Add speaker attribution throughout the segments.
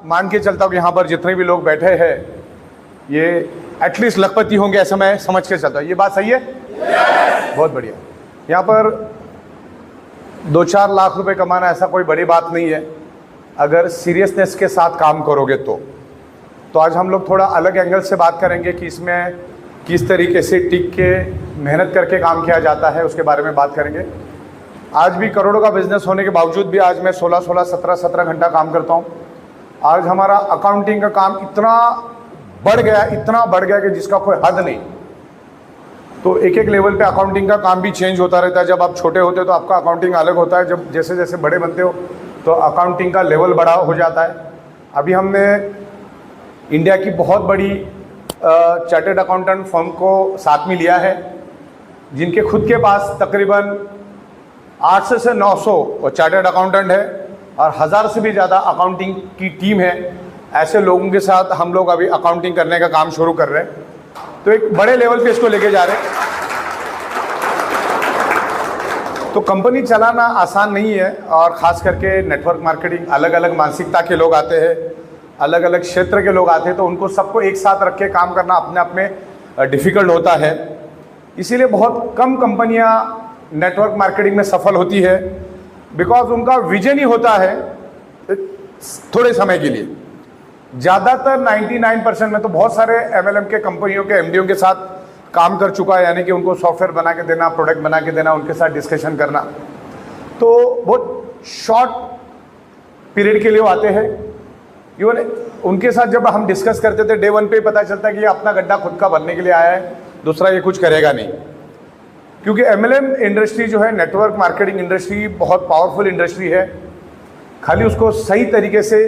Speaker 1: मान के चलता हूँ कि यहाँ पर जितने भी लोग बैठे हैं ये एटलीस्ट लखपति होंगे, ऐसा मैं समझ के चलता हूँ। ये बात सही है? बहुत बढ़िया। यहाँ पर 2-4 लाख रुपए कमाना ऐसा कोई बड़ी बात नहीं है अगर सीरियसनेस के साथ काम करोगे तो आज हम लोग थोड़ा अलग एंगल से बात करेंगे कि इसमें किस तरीके से टिक के मेहनत करके काम किया जाता है, उसके बारे में बात करेंगे। आज भी करोड़ों का बिजनेस होने के बावजूद भी आज मैं 16-16, 17-17 घंटा काम करता हूँ। आज हमारा अकाउंटिंग का काम इतना बढ़ गया कि जिसका कोई हद नहीं। तो एक एक लेवल पे अकाउंटिंग का काम भी चेंज होता रहता है। जब आप छोटे होते हो तो आपका अकाउंटिंग अलग होता है, जब जैसे जैसे बड़े बनते हो तो अकाउंटिंग का लेवल बड़ा हो जाता है। अभी हमने इंडिया की बहुत बड़ी चार्टर्ड अकाउंटेंट फर्म को साथ में लिया है, जिनके खुद के पास तकरीबन 800 से 900 चार्टर्ड अकाउंटेंट है और 1000 से भी ज़्यादा अकाउंटिंग की टीम है। ऐसे लोगों के साथ हम लोग अभी अकाउंटिंग करने का काम शुरू कर रहे हैं, तो एक बड़े लेवल पे इसको लेके जा रहे हैं। तो कंपनी चलाना आसान नहीं है और ख़ास करके नेटवर्क मार्केटिंग, अलग अलग मानसिकता के लोग आते हैं, अलग अलग क्षेत्र के लोग आते हैं, तो उनको सबको एक साथ रख के काम करना अपने आप में डिफ़िकल्ट होता है। इसीलिए बहुत कम कंपनियां नेटवर्क मार्केटिंग में सफल होती है, बिकॉज उनका विजन ही होता है थोड़े समय के लिए। ज़्यादातर 99% में तो बहुत सारे MLM के कंपनियों के MDO के साथ काम कर चुका है, यानी कि उनको सॉफ्टवेयर बना के देना, प्रोडक्ट बना के देना, उनके साथ डिस्कशन करना। तो बहुत शॉर्ट पीरियड के लिए वो आते हैं। इवन उनके साथ जब हम डिस्कस करते थे डे 1 पे पता चलता है कि ये अपना गड्ढा खुद का भरने के लिए आया है, दूसरा ये कुछ करेगा नहीं। क्योंकि MLM इंडस्ट्री जो है, नेटवर्क मार्केटिंग इंडस्ट्री, बहुत पावरफुल इंडस्ट्री है। खाली उसको सही तरीके से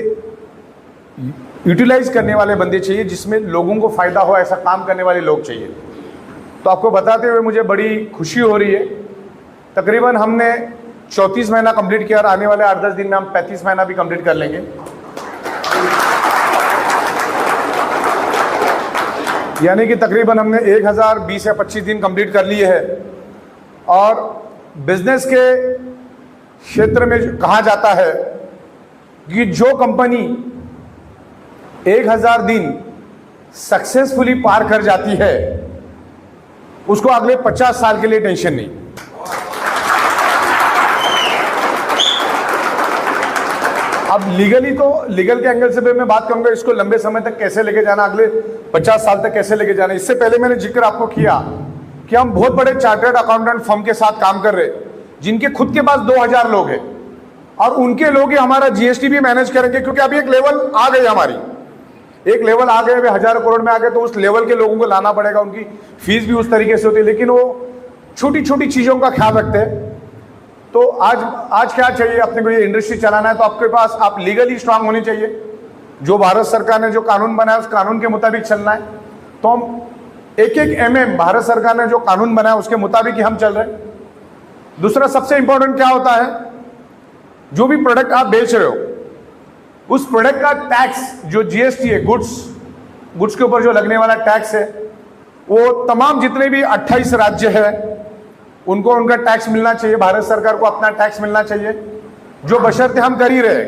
Speaker 1: यूटिलाइज करने वाले बंदे चाहिए, जिसमें लोगों को फ़ायदा हो, ऐसा काम करने वाले लोग चाहिए। तो आपको बताते हुए मुझे बड़ी खुशी हो रही है। तकरीबन हमने 34 महीना कंप्लीट किया और आने वाले 8-10 दिन में हम 35 महीना भी कंप्लीट कर लेंगे। यानी कि तकरीबन हमने 1020 या 25 दिन कंप्लीट कर लिए है। और बिजनेस के क्षेत्र में कहा जाता है कि जो कंपनी 1000 दिन सक्सेसफुली पार कर जाती है उसको अगले 50 साल के लिए टेंशन नहीं। अब लीगल के एंगल से भी मैं बात करूंगा, इसको लंबे समय तक कैसे लेके जाना, अगले 50 साल तक कैसे लेके जाना। इससे पहले मैंने जिक्र आपको किया कि हम बहुत बड़े चार्टर्ड अकाउंटेंट फर्म के साथ काम कर रहे हैं, जिनके खुद के पास 2000 लोग हैं और उनके लोग ही हमारा GST भी मैनेज करेंगे। क्योंकि अभी एक लेवल आ गई, एक लेवल आ गए, वे हजारों करोड़ में आ गए, तो उस लेवल के लोगों को लाना पड़ेगा। उनकी फीस भी उस तरीके से होती है, लेकिन वो छोटी छोटी चीज़ों का ख्याल रखते हैं। तो आज क्या चाहिए, अपने को ये इंडस्ट्री चलाना है तो आपके पास आप लीगली स्ट्रांग होनी चाहिए। जो भारत सरकार ने जो कानून बनाया उस कानून के मुताबिक चलना है। तो हम एक MM भारत सरकार ने जो कानून बनाया उसके मुताबिक ही हम चल रहे हैं। दूसरा सबसे इंपॉर्टेंट क्या होता है, जो भी प्रोडक्ट आप बेच रहे हो उस प्रोडक्ट का टैक्स, जो GST है, गुड्स के ऊपर जो लगने वाला टैक्स है, वो तमाम जितने भी 28 राज्य है उनको उनका टैक्स मिलना चाहिए। भारत सरकार को अपना टैक्स मिलना चाहिए, जो बशर्ते हम कर ही रहे।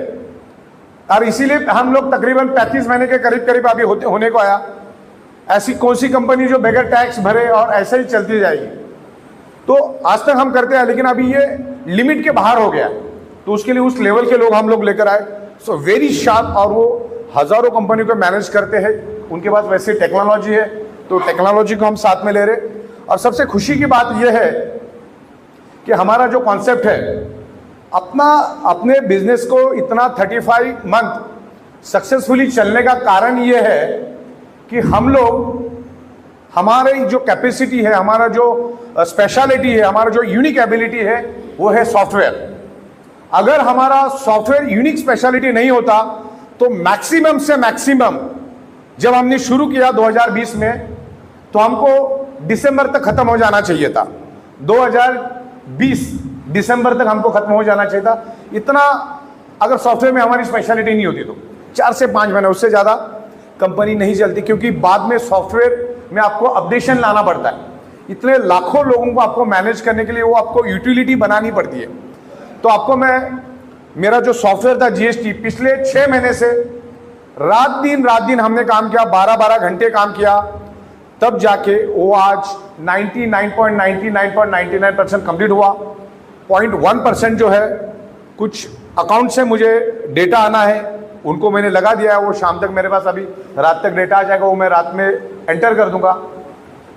Speaker 1: और इसीलिए हम लोग तकरीबन 35 महीने के करीब अभी होने को आया। ऐसी कौन सी कंपनी जो बगैर टैक्स भरे और ऐसे ही चलती जाएगी। तो आज तक हम करते हैं, लेकिन अभी ये लिमिट के बाहर हो गया, तो उसके लिए उस लेवल के लोग हम लोग लेकर आए। सो वेरी शार्प, और वो हजारों कंपनियों को मैनेज करते हैं। उनके पास वैसे टेक्नोलॉजी है, तो टेक्नोलॉजी को हम साथ में ले रहे। और सबसे खुशी की बात यह है कि हमारा जो कॉन्सेप्ट है, अपने बिजनेस को इतना 35 मंथ सक्सेसफुली चलने का कारण यह है कि हम लोग, हमारी जो कैपेसिटी है, हमारा जो स्पेशलिटी है, हमारा जो यूनिक एबिलिटी है, वो है सॉफ्टवेयर। अगर हमारा सॉफ्टवेयर यूनिक स्पेशलिटी नहीं होता तो मैक्सिमम से मैक्सिमम, जब हमने शुरू किया 2020 में, तो हमको दिसंबर तक खत्म हो जाना चाहिए था। 2020 दिसंबर तक हमको खत्म हो जाना चाहिए था। इतना अगर सॉफ्टवेयर में हमारी स्पेशलिटी नहीं होती तो 4 से 5 महीने, उससे ज़्यादा कंपनी नहीं चलती। क्योंकि बाद में सॉफ्टवेयर में आपको अपडेशन लाना पड़ता है। इतने लाखों लोगों को आपको मैनेज करने के लिए वो आपको यूटिलिटी बनानी पड़ती है। तो आपको मेरा जो सॉफ्टवेयर था GST, पिछले 6 महीने से रात दिन हमने काम किया, 12-12 घंटे काम किया, तब जाके वो आज 99.99% कंप्लीट हुआ। 0.1% जो है कुछ अकाउंट से मुझे डेटा आना है, उनको मैंने लगा दिया है, वो शाम तक मेरे पास, अभी रात तक डेटा आ जाएगा, वो मैं रात में एंटर कर दूंगा।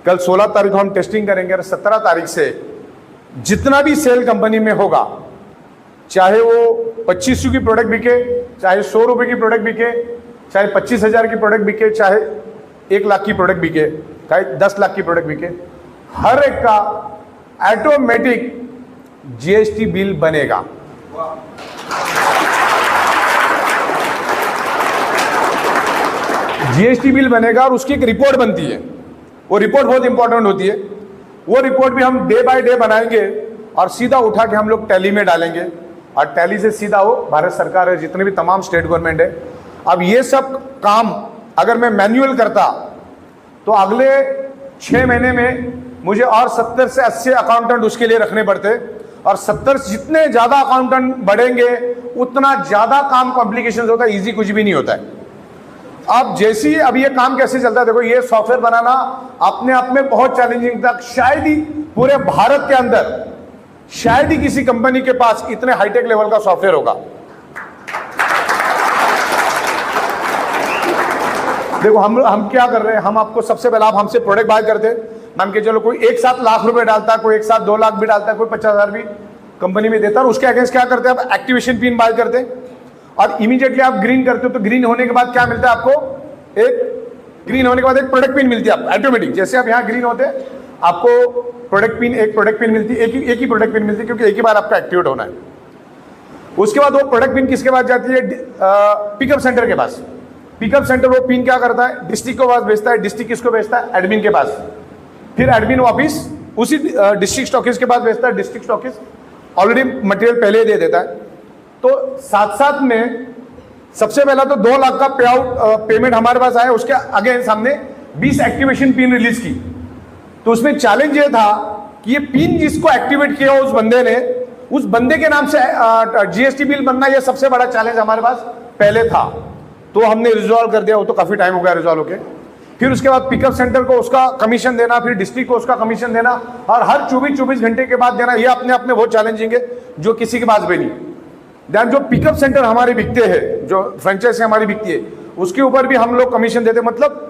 Speaker 1: कल 16 तारीख को हम टेस्टिंग करेंगे और 17 तारीख से जितना भी सेल कंपनी में होगा, चाहे वो 25 की प्रोडक्ट बिके, चाहे 100 रुपये की प्रोडक्ट बिके, चाहे 25,000 की प्रोडक्ट बिके, चाहे 1 लाख की प्रोडक्ट बिके, चाहे 10 लाख की प्रोडक्ट बिके, हर एक का ऑटोमेटिक जीएसटी बिल बनेगा। जीएसटी बिल बनेगा और उसकी एक रिपोर्ट बनती है। वो रिपोर्ट बहुत इंपॉर्टेंट होती है। वो रिपोर्ट भी हम डे बाय डे बनाएंगे और सीधा उठा के हम लोग टैली में डालेंगे और टैली से सीधा वो भारत सरकार है, जितने भी तमाम स्टेट गवर्नमेंट है। अब ये सब काम अगर मैं मैन्युअल करता तो अगले 6 महीने में मुझे और 70 से 80 अकाउंटेंट उसके लिए रखने पड़ते, और 70 जितने ज्यादा अकाउंटेंट बढ़ेंगे उतना ज्यादा काम कॉम्प्लिकेशन होता है, इजी कुछ भी नहीं होता है। अब जैसी अब ये काम कैसे चलता है, देखो ये सॉफ्टवेयर बनाना अपने आप में बहुत चैलेंजिंग था। शायद ही पूरे भारत के अंदर शायद ही किसी कंपनी के पास इतने हाईटेक लेवल का सॉफ्टवेयर होगा। देखो हम क्या कर रहे हैं, हम आपको सबसे पहले आप हमसे प्रोडक्ट बाय करते, मान के चलो कोई एक साथ लाख रुपए डालता है, कोई एक साथ 2 लाख भी डालता है, कोई 50,000 भी कंपनी में देता है, और उसके अगेंस्ट क्या करते हैं आप एक्टिवेशन पिन बाय करते हैं और इमीडिएटली आप ग्रीन करते हो। तो ग्रीन होने के बाद क्या मिलता है आपको, एक ग्रीन होने के बाद एक प्रोडक्ट पिन मिलती है आपको ऑटोमेटिक। जैसे आप यहाँ ग्रीन होते हैं आपको प्रोडक्ट पिन, एक प्रोडक्ट पिन मिलती है, एक ही प्रोडक्ट पिन मिलती है, क्योंकि एक ही बार आपका एक्टिवेट होना है। उसके बाद वो प्रोडक्ट पिन किसके पास जाती है, पिकअप सेंटर के पास। पिकअप सेंटर वो पिन क्या करता है, डिस्ट्रिक्ट को पास भेजता है, डिस्ट्रिक्ट किसको भेजता है, एडमिन के पास, फिर एडमिन वापिस उसी डिस्ट्रिक्ट स्टॉकिस्ट के पास भेजता है, डिस्ट्रिक्ट स्टॉकिस्ट ऑलरेडी मटेरियल पहले ही दे देता है। तो साथ साथ में सबसे पहला तो 2 लाख का पे आउट पेमेंट हमारे पास आया, उसके अगेंस्ट हमने 20 एक्टिवेशन पिन रिलीज की। तो उसमें चैलेंज ये था कि ये पिन जिसको एक्टिवेट किया उस बंदे ने, उस बंदे के नाम से जीएसटी बिल बनना, ये सबसे बड़ा चैलेंज हमारे पास पहले था। तो हमने रिजॉल्व कर दिया, वो तो काफी टाइम हो गया रिजॉल्व होके। फिर उसके बाद पिकअप सेंटर को उसका कमीशन देना, फिर डिस्ट्रिक्ट को उसका कमीशन देना, और हर 24 घंटे के बाद देना, ये अपने आप में बहुत चैलेंजिंग है, जो किसी के पास भी नहीं। दैन जो पिकअप सेंटर हमारे बिकते हैं, जो फ्रेंचाइजी हमारी बिकती है, उसके ऊपर भी हम लोग कमीशन देते। मतलब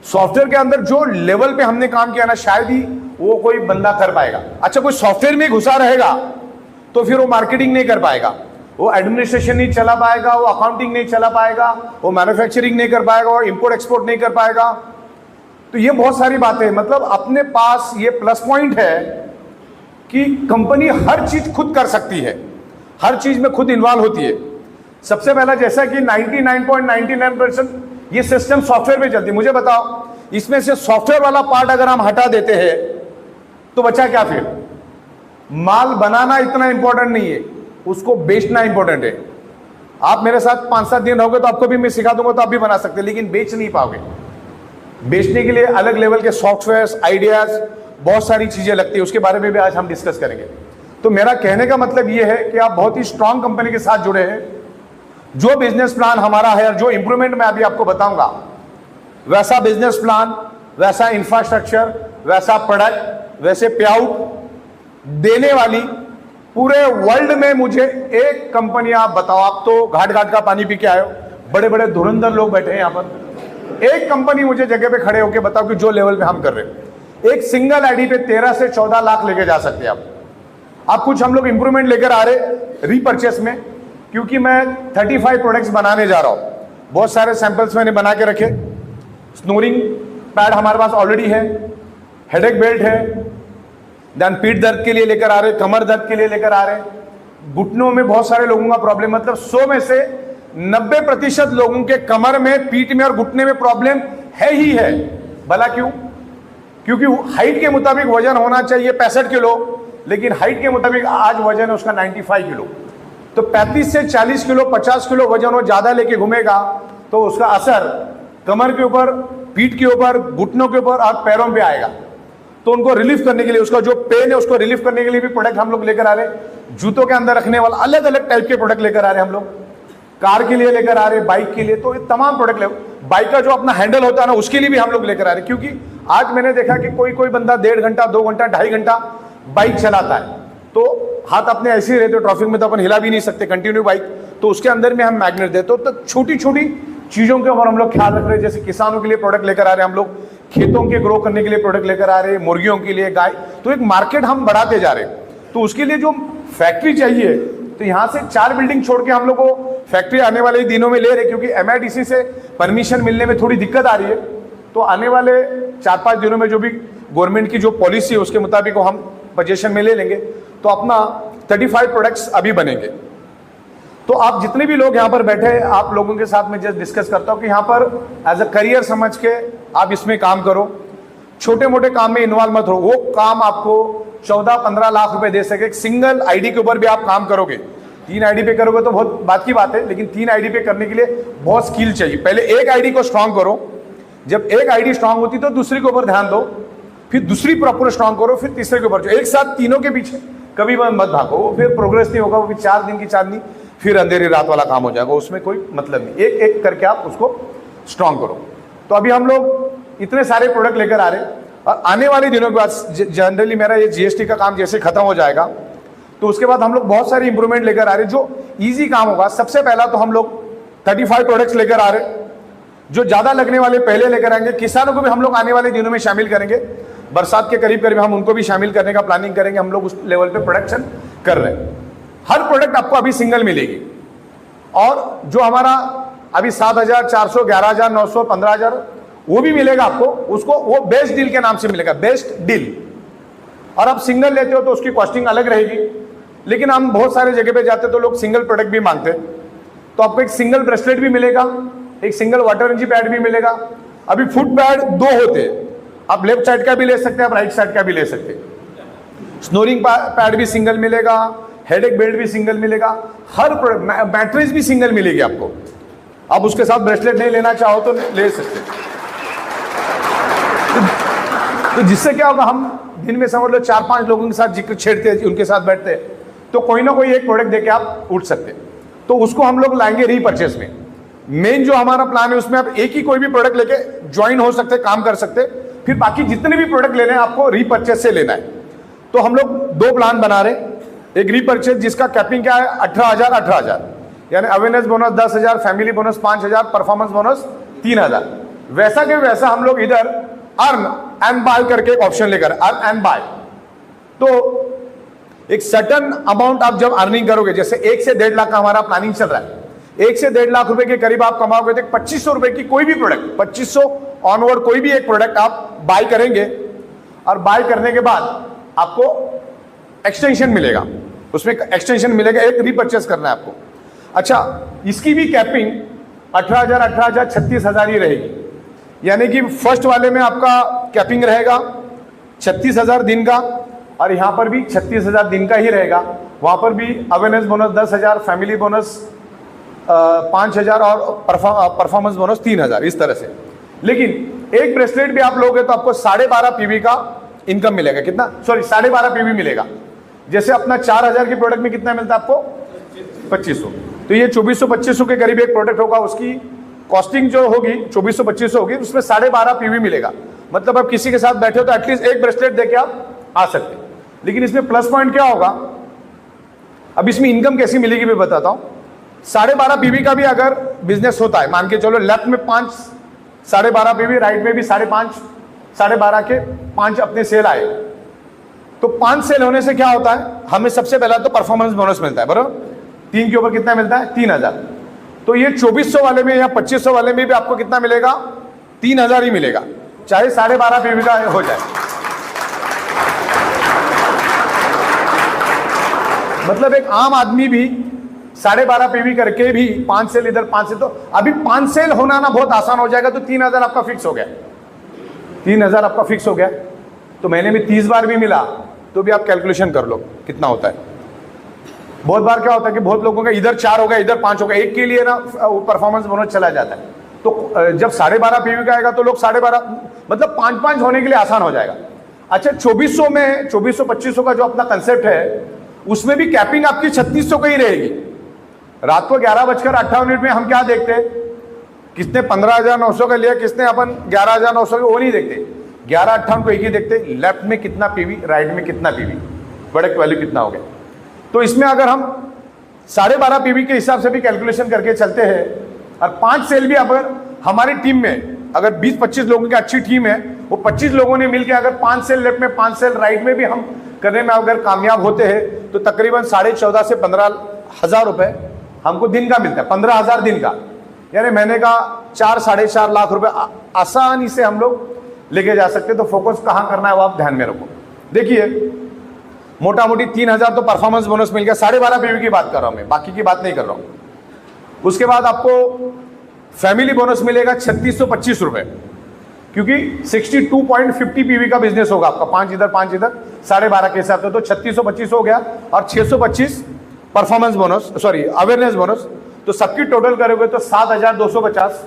Speaker 1: सॉफ्टवेयर के अंदर जो लेवल पे हमने काम किया ना, शायद ही वो कोई बंदा कर पाएगा। अच्छा, कोई सॉफ्टवेयर में घुसा रहेगा तो फिर वो मार्केटिंग नहीं कर पाएगा, वो एडमिनिस्ट्रेशन नहीं चला पाएगा, वो अकाउंटिंग नहीं चला पाएगा, वो मैन्युफैक्चरिंग नहीं कर पाएगा, वो इंपोर्ट एक्सपोर्ट नहीं कर पाएगा। तो ये बहुत सारी बातें, मतलब अपने पास ये प्लस पॉइंट है कि कंपनी हर चीज खुद कर सकती है, हर चीज में खुद इन्वॉल्व होती है। सबसे पहला, जैसा कि 99.99% ये सिस्टम सॉफ्टवेयर पे चलती है। मुझे बताओ, इसमें से सॉफ्टवेयर वाला पार्ट अगर हम हटा देते हैं तो बचा क्या फिर? माल बनाना इतना इंपॉर्टेंट नहीं है, उसको बेचना इंपॉर्टेंट है। आप मेरे साथ 5-7 दिन रहोगे तो आपको भी मैं सिखा दूंगा, तो आप भी बना सकते हैं, लेकिन बेच नहीं पाओगे। बेचने के लिए अलग लेवल के सॉफ्टवेयर, आइडियाज, बहुत सारी चीजें लगती है, उसके बारे में भी आज हम डिस्कस करेंगे। तो मेरा कहने का मतलब ये है कि आप बहुत ही स्ट्रांग कंपनी के साथ जुड़े हैं। जो बिजनेस प्लान हमारा है और जो इंप्रूवमेंट मैं अभी आपको बताऊंगा, वैसा बिजनेस प्लान, वैसा इंफ्रास्ट्रक्चर, वैसा प्रोडक्ट, वैसे पे आउट देने वाली पूरे वर्ल्ड में मुझे एक कंपनी आप बताओ। आप तो घाट घाट का पानी पी के आए हो, बड़े बड़े धुरंधर लोग बैठे हैं यहाँ पर। एक कंपनी मुझे जगह पे खड़े होकर बताओ कि जो लेवल पे हम कर रहे हैं, एक सिंगल आईडी पे 13 से 14 लाख लेके जा सकते हैं आप कुछ हम लोग इंप्रूवमेंट लेकर आ रहे रीपर्चेस में, क्योंकि मैं 35 प्रोडक्ट्स बनाने जा रहा हूं। बहुत सारे सैंपल्स मैंने बना के रखे। स्नोरिंग पैड हमारे पास ऑलरेडी है, हेडेक बेल्ट है, देन पीठ दर्द के लिए लेकर आ रहे, कमर दर्द के लिए लेकर आ रहे, घुटनों में बहुत सारे लोगों का प्रॉब्लम, मतलब 100 में से 90% लोगों के कमर में, पीठ में और घुटने में प्रॉब्लम है ही है। भला क्यों? क्योंकि हाइट के मुताबिक वजन होना चाहिए 65 किलो, लेकिन हाइट के मुताबिक आज वजन है उसका 95 किलो। तो 35 से 40 किलो, 50 किलो वजन वो ज्यादा लेके घूमेगा तो उसका असर कमर के ऊपर, पीठ के ऊपर, घुटनों के ऊपर और पैरों पे आएगा। तो उनको रिलीफ करने के लिए, उसका जो पेन है उसको रिलीफ करने के लिए भी प्रोडक्ट हम लोग लेकर आ रहे हैं। जूतों के अंदर रखने वाला अलग अलग टाइप के प्रोडक्ट लेकर आ रहे हैं हम लोग। कार के लिए लेकर आ रहे, बाइक के लिए, तो ये तमाम प्रोडक्ट ले। बाइक का जो अपना हैंडल होता है ना, उसके लिए भी हम लोग लेकर आ रहे हैं, क्योंकि आज मैंने देखा कि कोई कोई बंदा 1.5 घंटा 2 घंटा 2.5 घंटा बाइक चलाता है, तो हाथ अपने ऐसे ही रहते, ट्रैफिक में तो अपन हिला भी नहीं सकते कंटिन्यू बाइक, तो उसके अंदर में हम मैग्नेट देते, तो छोटी छोटी चीजों के ऊपर हम लोग ख्याल रख रहे हैं। जैसे किसानों के लिए प्रोडक्ट लेकर आ रहे हैं हम लोग, खेतों के ग्रो करने के लिए प्रोडक्ट लेकर आ रहे हैं, मुर्गियों के लिए, गाय, तो एक मार्केट हम बढ़ाते जा रहे हैं। तो उसके लिए जो फैक्ट्री चाहिए, तो यहाँ से 4 बिल्डिंग छोड़ के हम लोग को फैक्ट्री आने वाले दिनों में ले रहे, क्योंकि MIDC से परमिशन मिलने में थोड़ी दिक्कत आ रही है। तो आने वाले 4-5 दिनों में जो भी गवर्नमेंट की जो पॉलिसी है उसके मुताबिक वो हम पोजीशन में ले लेंगे, तो अपना 35 प्रोडक्ट्स अभी बनेंगे। तो आप जितने भी लोग यहाँ पर बैठे हैं, आप लोगों के साथ में जस्ट डिस्कस करता हूँ कि यहाँ पर एज अ करियर समझ के आप इसमें काम करो, छोटे मोटे काम में इन्वॉल्व मत हो। वो काम आपको 14-15 लाख रुपए दे सके, सिंगल आईडी के ऊपर भी आप काम करोगे। 3 आईडी पे करोगे तो बहुत बात की बात है, लेकिन 3 आईडी पे करने के लिए बहुत स्किल चाहिए। पहले एक आईडी को स्ट्रांग करो, जब एक आईडी स्ट्रांग होती तो दूसरी के ऊपर ध्यान दो, फिर दूसरी प्रॉपर स्ट्रांग करो, फिर तीसरे के ऊपर। एक साथ तीनों के पीछे कभी मत भागो, फिर प्रोग्रेस नहीं होगा, वो भी 4 दिन की चांदनी, फिर अंधेरी रात वाला काम हो जाएगा, उसमें कोई मतलब नहीं। एक एक करके आप उसको स्ट्रांग करो। तो अभी हम लोग इतने सारे प्रोडक्ट लेकर आ रहे हैं, और आने वाले दिनों के बाद जनरली मेरा ये GST का काम जैसे खत्म हो जाएगा, तो उसके बाद हम लोग बहुत सारे इंप्रूवमेंट लेकर आ रहे हैं जो इजी काम होगा। सबसे पहला तो हम लोग 35 प्रोडक्ट्स लेकर आ रहे हैं, जो ज्यादा लगने वाले पहले लेकर आएंगे। किसानों को भी हम लोग आने वाले दिनों में शामिल करेंगे, बरसात के करीब करीब हम उनको भी शामिल करने का प्लानिंग करेंगे। हम लोग उस लेवल पे प्रोडक्शन कर रहे हैं। हर प्रोडक्ट आपको अभी सिंगल मिलेगी, और जो हमारा अभी 7,400, 11,900, 15,000 वो भी मिलेगा आपको, उसको वो बेस्ट डील के नाम से मिलेगा, बेस्ट डील। और आप सिंगल लेते हो तो उसकी कॉस्टिंग अलग रहेगी, लेकिन हम बहुत सारे जगह पे जाते तो लोग सिंगल प्रोडक्ट भी मांगते, तो आपको एक सिंगल ब्रेसलेट भी मिलेगा, एक सिंगल वाटर रेंजी पैड भी मिलेगा। अभी फुट पैड 2 होते हैं, आप लेफ्ट साइड का भी ले सकते हैं, आप राइट साइड का भी ले सकते हैं। स्नोरिंग पैड भी सिंगल मिलेगा, हेडेक बेल्ट भी सिंगल मिलेगा, हर प्रोडक्ट, बैटरीज भी सिंगल मिलेगी आपको। आप उसके साथ ब्रेसलेट नहीं लेना चाहो तो ले सकते हैं। तो जिससे क्या होगा, हम दिन में समझ लो 4-5 लोगों के साथ जिक्र छेड़ते हैं, उनके साथ बैठते हैं, तो कोई ना कोई एक प्रोडक्ट देके आप उठ सकते हैं। तो उसको हम लोग लाएंगे रीपर्चेस में। मेन जो हमारा प्लान है उसमें आप एक ही कोई भी प्रोडक्ट लेके ज्वाइन हो सकते, काम कर सकते, फिर बाकी जितने भी प्रोडक्ट लेने हैं आपको रीपर्चेस से लेना है। तो हम लोग 2 प्लान बना रहे हैं। एक रीपर्चेस जिसका कैपिंग क्या है 18,000, यानी awareness bonus 10,000, family bonus 5,000, performance bonus 3,000। वैसा के वैसा हम लोग इधर अर्न एंड बाय करके एक ऑप्शन लेकर, अर्न एंड बाय। तो एक सर्टन अमाउंट आप जब अर्निंग करोगे, जैसे 1 से 1.5 लाख का हमारा प्लानिंग चल रहा है, 1 से 1.5 लाख रुपए के करीब आप कमाओगे तो 2,500 रुपए की कोई भी प्रोडक्ट, 2,500 ऑनवर्ड कोई भी एक प्रोडक्ट आप बाय करेंगे, और बाय करने के बाद आपको एक्सटेंशन मिलेगा, उसमें एक्सटेंशन मिलेगा, एक रीपर्चेस करना है आपको। अच्छा, इसकी भी कैपिंग 18,000, 36,000 ही रहेगी, यानी कि फर्स्ट वाले में आपका कैपिंग रहेगा 36,000 दिन का, और यहां पर भी 36,000 दिन का ही रहेगा। वहां पर भी अवेयरनेस बोनस 10,000, फैमिली बोनस 5,000 और परफॉर्मेंस बोनस 3,000, इस तरह से। लेकिन एक ब्रेसलेट भी आप लोगे तो आपको 12.5 PV का इनकम मिलेगा। कितना? सॉरी, 12.5 PV मिलेगा। जैसे अपना 4,000 की प्रोडक्ट में कितना मिलता है आपको? 2,500। तो ये 2,400-2,500 के करीब एक प्रोडक्ट होगा, उसकी कॉस्टिंग जो होगी 2,400-2,500 होगी, उसमें 12.5 PV मिलेगा। मतलब आप किसी के साथ बैठे हो तो एटलीस्ट एक ब्रेसलेट देके आप आ सकते हैं। लेकिन इसमें प्लस पॉइंट क्या होगा, अब इसमें इनकम कैसी मिलेगी मैं बताता हूं। 12.5 PV का भी अगर बिजनेस होता है, मान के चलो लेफ्ट में 5.5 PV, राइट में भी 5.5, 12.5 के 5 अपने सेल आए, तो 5 सेल होने से क्या होता है, हमें सबसे पहला तो परफॉर्मेंस बोनस मिलता है, बराबर। 3 के ऊपर कितना मिलता है? 3,000। तो ये 2,400 वाले में या 2,500 वाले में भी आपको कितना मिलेगा? 3,000 ही मिलेगा, चाहे 12.5 PV का हो जाए। मतलब एक आम आदमी भी 12.5 PV करके भी 5 सेल इधर 5 सेल, तो अभी 5 सेल होना ना बहुत आसान हो जाएगा। तो 3,000 आपका फिक्स हो गया, 3,000 आपका फिक्स हो गया। तो महीने में 30 बार भी मिला तो भी आप कैलकुलेशन कर लो कितना होता है। बहुत बार क्या होता है कि बहुत लोगों का इधर 4 हो गया, इधर 5 हो गया, एक के लिए ना परफॉर्मेंस बोनस चला जाता है। तो जब 12.5 PV का आएगा तो लोग 12.5 मतलब 5-5 होने के लिए आसान हो जाएगा। अच्छा, 2,400 में 2,400-2,500 का जो अपना कंसेप्ट है, उसमें भी कैपिंग आपकी 3,600 का ही रहेगी। रात को 11:58 में हम क्या देखते हैं, किसने 15,900 का लिया, किसने अपन 11,900 का, वो नहीं देखते। 11:58 को एक ही देखते, लेफ्ट में कितना पीवी, राइट में कितना पीवी, प्रोडक्ट वैल्यू कितना हो गया। तो इसमें अगर हम 12.5 पीवी के हिसाब से भी कैलकुलेशन करके चलते हैं और 5 सेल भी अगर हमारी टीम में अगर 20-25 लोगों की अच्छी टीम है, वो 25 लोगों ने मिलकर अगर 5 सेल लेफ्ट में 5 सेल राइट में भी हम करने में अगर कामयाब होते हैं तो तकरीबन 14,500 से 15,000 रुपए हमको दिन का मिलता है। 15,000 दिन का, यानी महीने का 4-4.5 लाख रुपए आसानी से हम लोग लेके जा सकते। तो फोकस कहाँ करना है वो आप ध्यान में रखो। देखिए मोटा मोटी 3,000 तो परफॉर्मेंस बोनस मिल गया, 12.5 पीवी की बात कर रहा हूं मैं, बाकी की बात नहीं कर रहा हूं। उसके बाद आपको फैमिली बोनस मिलेगा 3,625 रुपए, क्योंकि 62.50 पीवी का बिजनेस होगा आपका, 5 इधर 5 इधर, 12.5 के हिसाब से तो 3,625 हो गया और 625 performance bonus, sorry awareness bonus, तो सबकी टोटल करोगे तो 7,250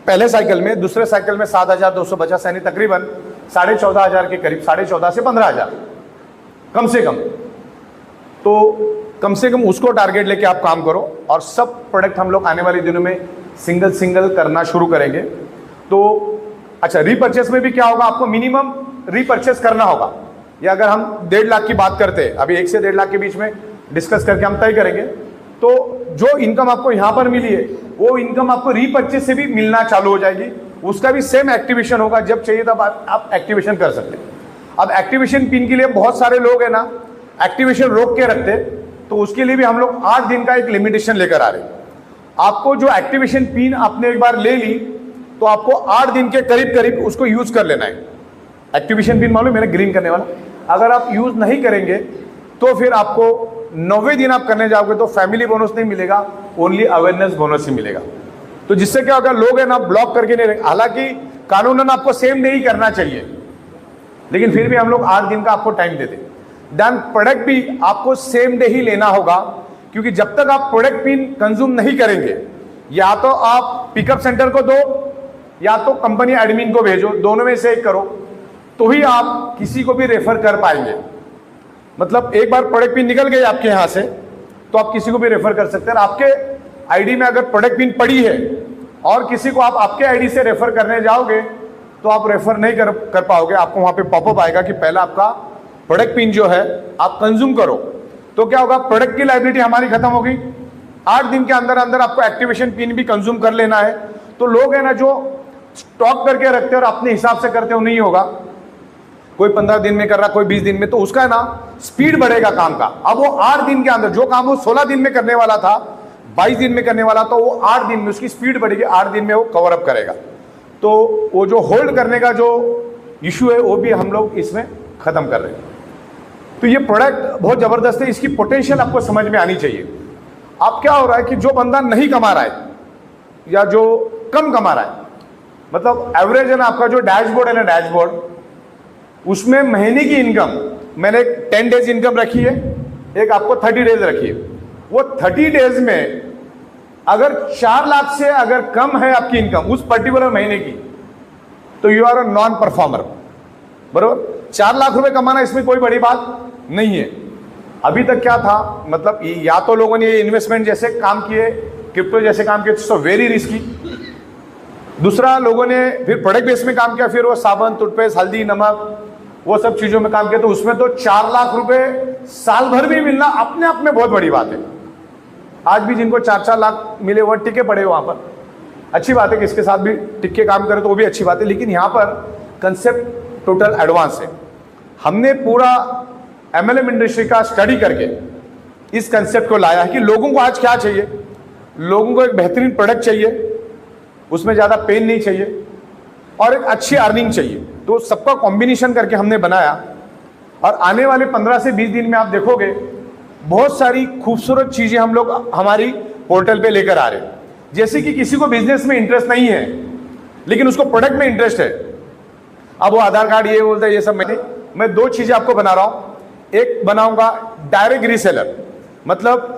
Speaker 1: पहले साइकिल में, दूसरे साइकिल में 7,250, यानी तकरीबन 14,500 के करीब, 14,500 से 15,000 कम से कम। तो कम से कम उसको टारगेट लेके आप काम करो और सब प्रोडक्ट हम लोग आने वाले दिनों में सिंगल करना शुरू करेंगे। तो अच्छा, रीपर्चेस में भी क्या होगा, आपको मिनिमम रीपर्चेस करना होगा। या अगर हम 1.5 लाख की बात करते हैं, अभी 1 से 1.5 लाख के बीच में डिस्कस करके हम तय करेंगे, तो जो इनकम आपको यहां पर मिली है वो इनकम आपको रीपर्चेस से भी मिलना चालू हो जाएगी। उसका भी सेम एक्टिवेशन होगा, जब चाहिए तब आप एक्टिवेशन कर सकते हैं। अब एक्टिवेशन पिन के लिए बहुत सारे लोग है ना एक्टिवेशन रोक के रखते, तो उसके लिए भी हम लोग 8 दिन का एक लिमिटेशन लेकर आ रहे हैं। आपको जो एक्टिवेशन पिन आपने एक बार ले ली तो आपको 8 दिन के करीब करीब उसको यूज कर लेना है। एक्टिवेशन पिन मालूम मैंने ग्रीन करने वाला, अगर आप यूज नहीं करेंगे तो फिर आपको 9वें दिन आप करने जाओगे तो फैमिली बोनस नहीं मिलेगा, ओनली अवेयरनेस बोनस ही मिलेगा। तो जिससे क्या होगा, लोग है ना ब्लॉक करके नहीं रहेंगे। हालांकि कानूनन आपको सेम नहीं करना चाहिए, लेकिन फिर भी हम लोग 8 दिन का आपको टाइम देते। देन प्रोडक्ट भी आपको सेम डे ही लेना होगा, क्योंकि जब तक आप प्रोडक्ट पिन कंज्यूम नहीं करेंगे, या तो आप पिकअप सेंटर को दो या तो कंपनी एडमिन को भेजो, दोनों में से एक करो, तो ही आप किसी को भी रेफर कर पाएंगे। मतलब एक बार प्रोडक्ट पिन निकल गई आपके यहां से तो आप किसी को भी रेफर कर सकते हैं। आपके आईडी में अगर प्रोडक्ट पिन पड़ी है और किसी को आप आपके आईडी से रेफर करने जाओगे तो आप रेफर नहीं कर पाओगे। आपको वहां पे पॉपअप आएगा कि पहला आपका प्रोडक्ट पिन जो है आप कंज्यूम करो। तो क्या होगा, प्रोडक्ट की लाइबिलिटी हमारी खत्म होगी। 8 दिन के अंदर अंदर आपको एक्टिवेशन पिन भी कंज्यूम कर लेना है। तो लोग है ना जो स्टॉक करके रखते हैं और अपने हिसाब से करते हो, नहीं होगा। कोई 15 दिन में कर रहा, कोई 20 दिन में, तो उसका है ना स्पीड बढ़ेगा काम का। अब वो 8 दिन के अंदर जो काम वो 16 दिन में करने वाला था, 22 दिन में करने वाला, तो वो 8 दिन में उसकी स्पीड बढ़ेगी, 8 दिन में वो कवर अप करेगा। तो वो जो होल्ड करने का जो इश्यू है वो भी हम लोग इसमें खत्म कर रहे हैं। तो ये प्रोडक्ट बहुत जबरदस्त है, इसकी पोटेंशियल आपको समझ में आनी चाहिए। अब क्या हो रहा है कि जो बंदा नहीं कमा रहा है या जो कम कमा रहा है, मतलब एवरेज है ना, आपका जो डैशबोर्ड है ना, डैशबोर्ड, उसमें महीने की इनकम मैंने 10 डेज इनकम रखी है, एक आपको 30 डेज रखी है। वो 30 डेज में अगर 4 लाख से अगर कम है आपकी इनकम उस पर्टिकुलर महीने की, तो you are a non performer. बरोबर, 4 लाख रुपए कमाना इसमें कोई बड़ी बात नहीं है। अभी तक क्या था, मतलब या तो लोगों ने इन्वेस्टमेंट जैसे काम किए, क्रिप्टो जैसे काम किए, सो वेरी रिस्की। दूसरा, लोगों ने फिर प्रोडक्ट बेस में काम किया, फिर वो साबुन, टूथपेस्ट, हल्दी, नमक, वो सब चीजों में काम किया, तो उसमें तो 4 लाख रुपए साल भर भी मिलना अपने आप में बहुत बड़ी बात है। आज भी जिनको 4-4 लाख मिले वो टिके पड़े वहां पर, अच्छी बात है कि इसके साथ भी टिक के काम करे तो वो भी अच्छी बात है। लेकिन यहाँ पर कंसेप्ट टोटल एडवांस है। हमने पूरा MLM इंडस्ट्री का स्टडी करके इस कंसेप्ट को लाया है कि लोगों को आज क्या चाहिए। लोगों को एक बेहतरीन प्रोडक्ट चाहिए, उसमें ज़्यादा पेन नहीं चाहिए, और एक अच्छी अर्निंग चाहिए। तो सबका कॉम्बिनेशन करके हमने बनाया, और आने वाले 15 से 20 दिन में आप देखोगे बहुत सारी खूबसूरत चीज़ें हम लोग हमारी पोर्टल पे लेकर आ रहे हैं। जैसे कि किसी को बिजनेस में इंटरेस्ट नहीं है लेकिन उसको प्रोडक्ट में इंटरेस्ट है, अब वो आधार कार्ड ये बोलता है, ये सब मैं 2 चीज़ें आपको बना रहा हूँ। एक बनाऊंगा डायरेक्ट रीसेलर, मतलब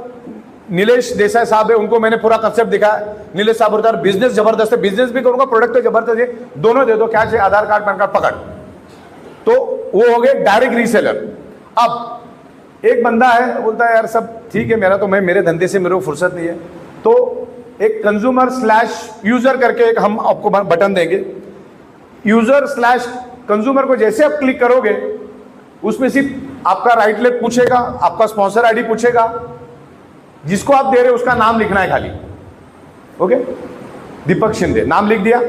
Speaker 1: नीलेश देसाई साहब है, उनको मैंने पूरा कंसेप्ट दिखाया। नीलेश साहब बोलता है बिजनेस जबरदस्त है, बिजनेस भी करूंगा, प्रोडक्ट तो जबरदस्त है, दोनों दे दो, क्या चाहिए, आधार कार्ड, पैन कार्ड, पकड़। तो वो हो गए डायरेक्ट रीसेलर। अब एक बंदा है बोलता है यार सब ठीक है, मेरा तो मैं मेरे धंधे से मेरे को फुर्सत नहीं है, तो एक कंज्यूमर स्लैश यूजर करके एक हम आपको बटन देंगे। यूजर स्लैश कंज्यूमर को जैसे आप क्लिक करोगे उसमें सिर्फ आपका राइट लेफ्ट पूछेगा, आपका स्पॉन्सर आईडी पूछेगा, जिसको आप दे रहे हो उसका नाम लिखना है खाली। ओके, दीपक शिंदे नाम लिख दिया,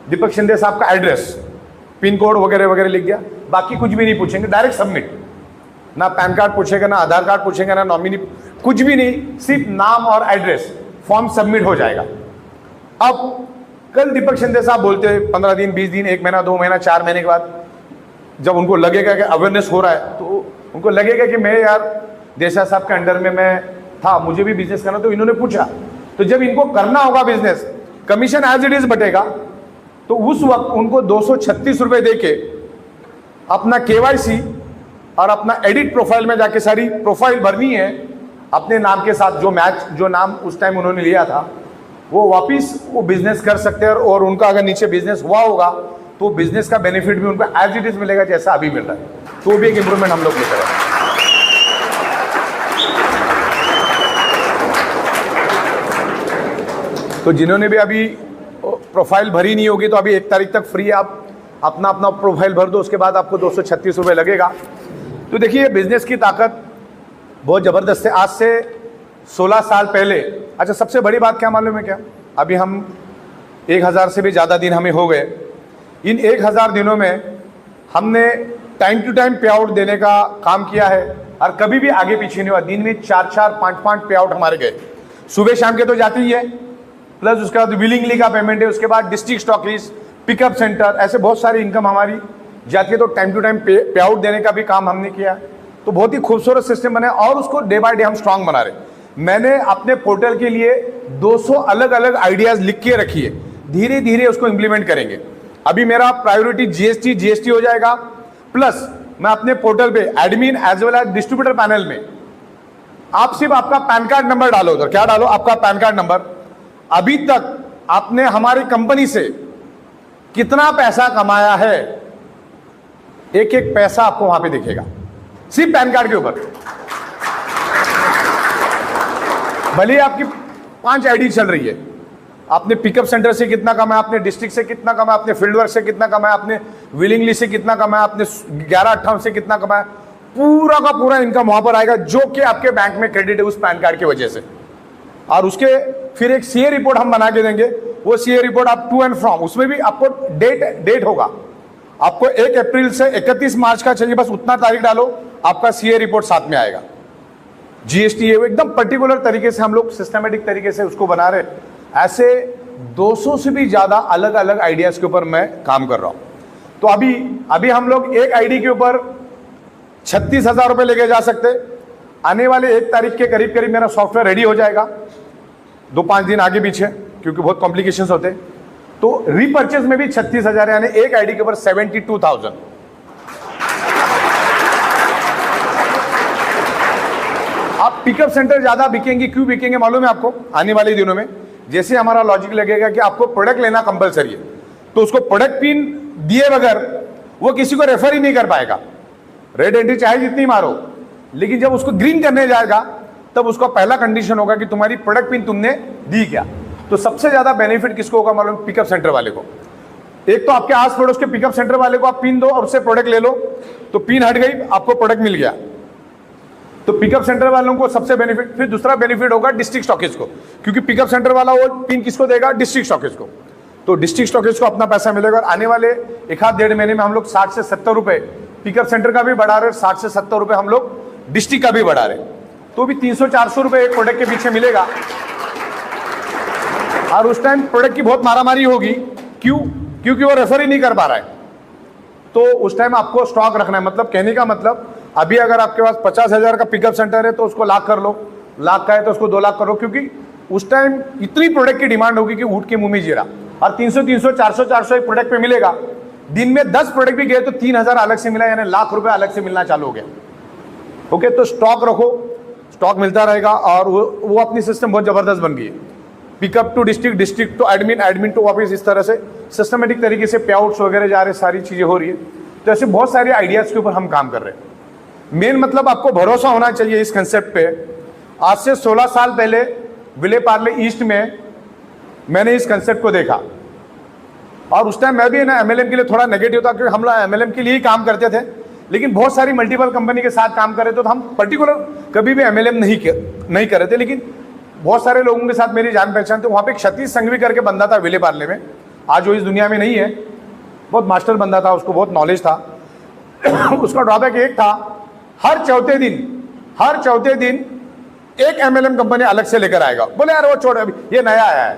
Speaker 1: दीपक शिंदे साहब का एड्रेस, पिन कोड वगैरह वगैरह लिख दिया, बाकी कुछ भी नहीं पूछेंगे, डायरेक्ट सबमिट। ना पैन कार्ड पूछेगा, ना आधार कार्ड पूछेगा, ना नॉमिनी, कुछ भी नहीं, सिर्फ नाम और एड्रेस, फॉर्म सबमिट हो जाएगा। अब कल दीपक शिंदे साहब बोलते हैं 15 दिन 20 दिन 1 महीना 2 महीना 4 महीने के बाद जब उनको लगेगा कि अवेयरनेस हो रहा है, तो उनको लगेगा कि मैं यार देसाई साहब के अंडर में मैं था, मुझे भी बिजनेस करना, तो इन्होंने पूछा। तो जब इनको करना होगा business, commission as it is बटेगा, तो उस वक्त उनको 236 रुपए देके अपना केवाईसी और अपना एडिट प्रोफाइल में जाके सारी प्रोफाइल भरनी है अपने नाम के साथ, जो मैच जो नाम उस टाइम उन्होंने लिया था, वो वापिस वो बिजनेस कर सकते हैं। और उनका अगर नीचे बिजनेस हुआ होगा तो बिजनेस का बेनिफिट भी उनको एज इट इज मिलेगा जैसा अभी मिल रहा है। तो भी एक इंप्रूवमेंट हम लोग लेकर आए। तो जिन्होंने भी अभी प्रोफाइल भरी नहीं होगी तो अभी 1 तारीख तक फ्री, आप अपना अपना प्रोफाइल भर दो, उसके बाद आपको 236 रुपये लगेगा। तो देखिए बिजनेस की ताकत बहुत ज़बरदस्त है। आज से 16 साल पहले, अच्छा सबसे बड़ी बात क्या मालूम है क्या, अभी हम 1000 से भी ज़्यादा दिन हमें हो गए, इन 1000 दिनों में हमने टाइम टू टाइम पे आउट देने का काम किया है और कभी भी आगे पीछे नहीं हुआ। दिन में 4-4, 5-5 पे आउट हमारे गए, सुबह शाम के तो जाती ही है, प्लस उसके बाद विलिंगली का पेमेंट है, उसके बाद डिस्ट्रिक्ट स्टॉकिस्ट, पिकअप सेंटर, ऐसे बहुत सारी इनकम हमारी जाती है। तो टाइम टू टाइम पे आउट देने का भी काम हमने किया। तो बहुत ही खूबसूरत सिस्टम बना और उसको डे बाय डे हम स्ट्रांग बना रहे। मैंने अपने पोर्टल के लिए 200 अलग अलग आइडियाज लिख के रखी है, धीरे धीरे उसको इंप्लीमेंट करेंगे। अभी मेरा प्रायोरिटी जीएसटी हो जाएगा, प्लस मैं अपने पोर्टल पे admin as well as distributor panel में आप सिर्फ आपका पैन कार्ड नंबर डालो, उधर क्या डालो, आपका पैन कार्ड नंबर, अभी तक आपने हमारी कंपनी से कितना पैसा कमाया है, एक एक पैसा आपको वहां पे दिखेगा सिर्फ पैन कार्ड के ऊपर। भले आपकी 5 आईडी चल रही है, आपने पिकअप सेंटर से कितना कमाया, आपने डिस्ट्रिक्ट से कितना कमाया, आपने फील्ड वर्क से कितना कमाया, आपने विलिंगली से कितना कमाया, आपने 1158 से कितना कमाया, पूरा का पूरा इनकम वहां पर आएगा जो कि आपके बैंक में क्रेडिट है उस पैन कार्ड की वजह से। और उसके फिर एक सीए रिपोर्ट हम बना के देंगे, वो सीए रिपोर्ट आप टू एंड फ्रॉम, उसमें भी आपको डेट होगा, आपको 1 अप्रैल से 31 मार्च का चाहिए, बस उतना तारीख डालो, आपका सीए रिपोर्ट साथ में आएगा। जीएसटी है वो एकदम पर्टिकुलर तरीके से हम लोग सिस्टमेटिक तरीके से उसको बना रहे। ऐसे 200 से भी ज्यादा अलग अलग आइडियाज के ऊपर मैं काम कर रहा हूं। तो अभी हम लोग एक आईडी के ऊपर 36,000 रुपए लेके जा सकते। आने वाले 1 तारीख के करीब करीब मेरा सॉफ्टवेयर रेडी हो जाएगा, 2-5 दिन आगे पीछे क्योंकि बहुत कॉम्प्लिकेशंस होते हैं। तो रीपर्चेज में भी 36,000 यानी एक आईडी के ऊपर 72,000। आप पिकअप सेंटर ज्यादा बिकेंगे, क्यों बिकेंगे मालूम है आपको? आने वाले दिनों में जैसे हमारा लॉजिक लगेगा कि आपको प्रोडक्ट लेना कंपलसरी है, तो उसको प्रोडक्ट पिन दिए बगैर वो किसी को रेफर ही नहीं कर पाएगा। रेड एंट्री चाहे जितनी मारो, लेकिन जब उसको ग्रीन करने जाएगा तब उसका पहला कंडीशन होगा कि तुम्हारी प्रोडक्ट पिन तुमने दी क्या। तो सबसे ज्यादा बेनिफिट किसको होगा मालूम? पिकअप सेंटर वाले को। एक तो आपके आस पड़ोस के पिकअप सेंटर वाले को आप पिन दो और उससे प्रोडक्ट ले लो, तो पिन हट गई, आपको प्रोडक्ट मिल गया। तो पिकअप सेंटर वालों को सबसे बेनिफिट। फिर दूसरा बेनिफिट होगा डिस्ट्रिक्ट स्टॉकिस्ट को, क्योंकि पिकअप सेंटर वाला वो पिन किसको देगा? डिस्ट्रिक्ट स्टॉकिस्ट को। तो डिस्ट्रिक्ट स्टॉकिस्ट को अपना पैसा मिलेगा। और आने वाले 1-1.5 महीने में हम लोग 60 से 70 रुपए पिकअप सेंटर का भी बढ़ा रहे, 60 से 70 रुपए हम लोग डिस्ट्रिक्ट का भी बढ़ा रहे। तो भी 300-400 रुपए एक प्रोडक्ट के पीछे मिलेगा। और उस टाइम प्रोडक्ट की बहुत मारामारी होगी, क्यों? क्योंकि वो रेफर ही नहीं कर पा रहा है। तो उस टाइम आपको स्टॉक रखना है। मतलब कहने का मतलब, अभी अगर आपके पास 50,000 का पिकअप सेंटर है तो उसको लाख कर लो, लाख का है तो उसको 2 लाख करो, क्योंकि उस टाइम इतनी प्रोडक्ट की डिमांड होगी कि ऊँट के मुंह में जीरा। और 300, 400 एक प्रोडक्ट पे मिलेगा। दिन में 10 प्रोडक्ट भी गए तो 3,000 अलग से मिला, यानी लाख रुपए अलग से मिलना चालू हो गया। ओके, तो स्टॉक रखो, स्टॉक मिलता रहेगा। और वो अपनी सिस्टम बहुत जबरदस्त बन गई है। Pickup to district, district to admin, admin to office, इस तरह से सिस्टमेटिक तरीके से पे आउट्स वगैरह जा रहे, सारी चीजें हो रही है। तो ऐसे बहुत सारे आइडियाज के ऊपर हम काम कर रहे हैं। मेन मतलब आपको भरोसा होना चाहिए इस कंसेप्ट पे। आज से 16 साल पहले विले पार्ले ईस्ट में मैंने इस कंसेप्ट को देखा, और उस टाइम मैं भी ना एमएलएम के लिए थोड़ा नेगेटिव था, क्योंकि हम लोग एमएलएम के लिए ही काम करते थे, लेकिन बहुत सारी मल्टीपल कंपनी के साथ काम कर रहे थे, तो हम पर्टिकुलर कभी भी एमएलएम नहीं कर रहे थे। लेकिन बहुत सारे लोगों के साथ मेरी जान पहचान थी। वहाँ पे एक क्षतीश संघवी करके बंदा था विले पार्ले में, आज वो इस दुनिया में नहीं है, बहुत मास्टर बंदा था, उसको बहुत नॉलेज था। उसका ड्रॉबैक एक था, हर चौथे दिन एक एमएलएम कंपनी अलग से लेकर आएगा। बोले यार वो छोड़, अभी ये नया आया है,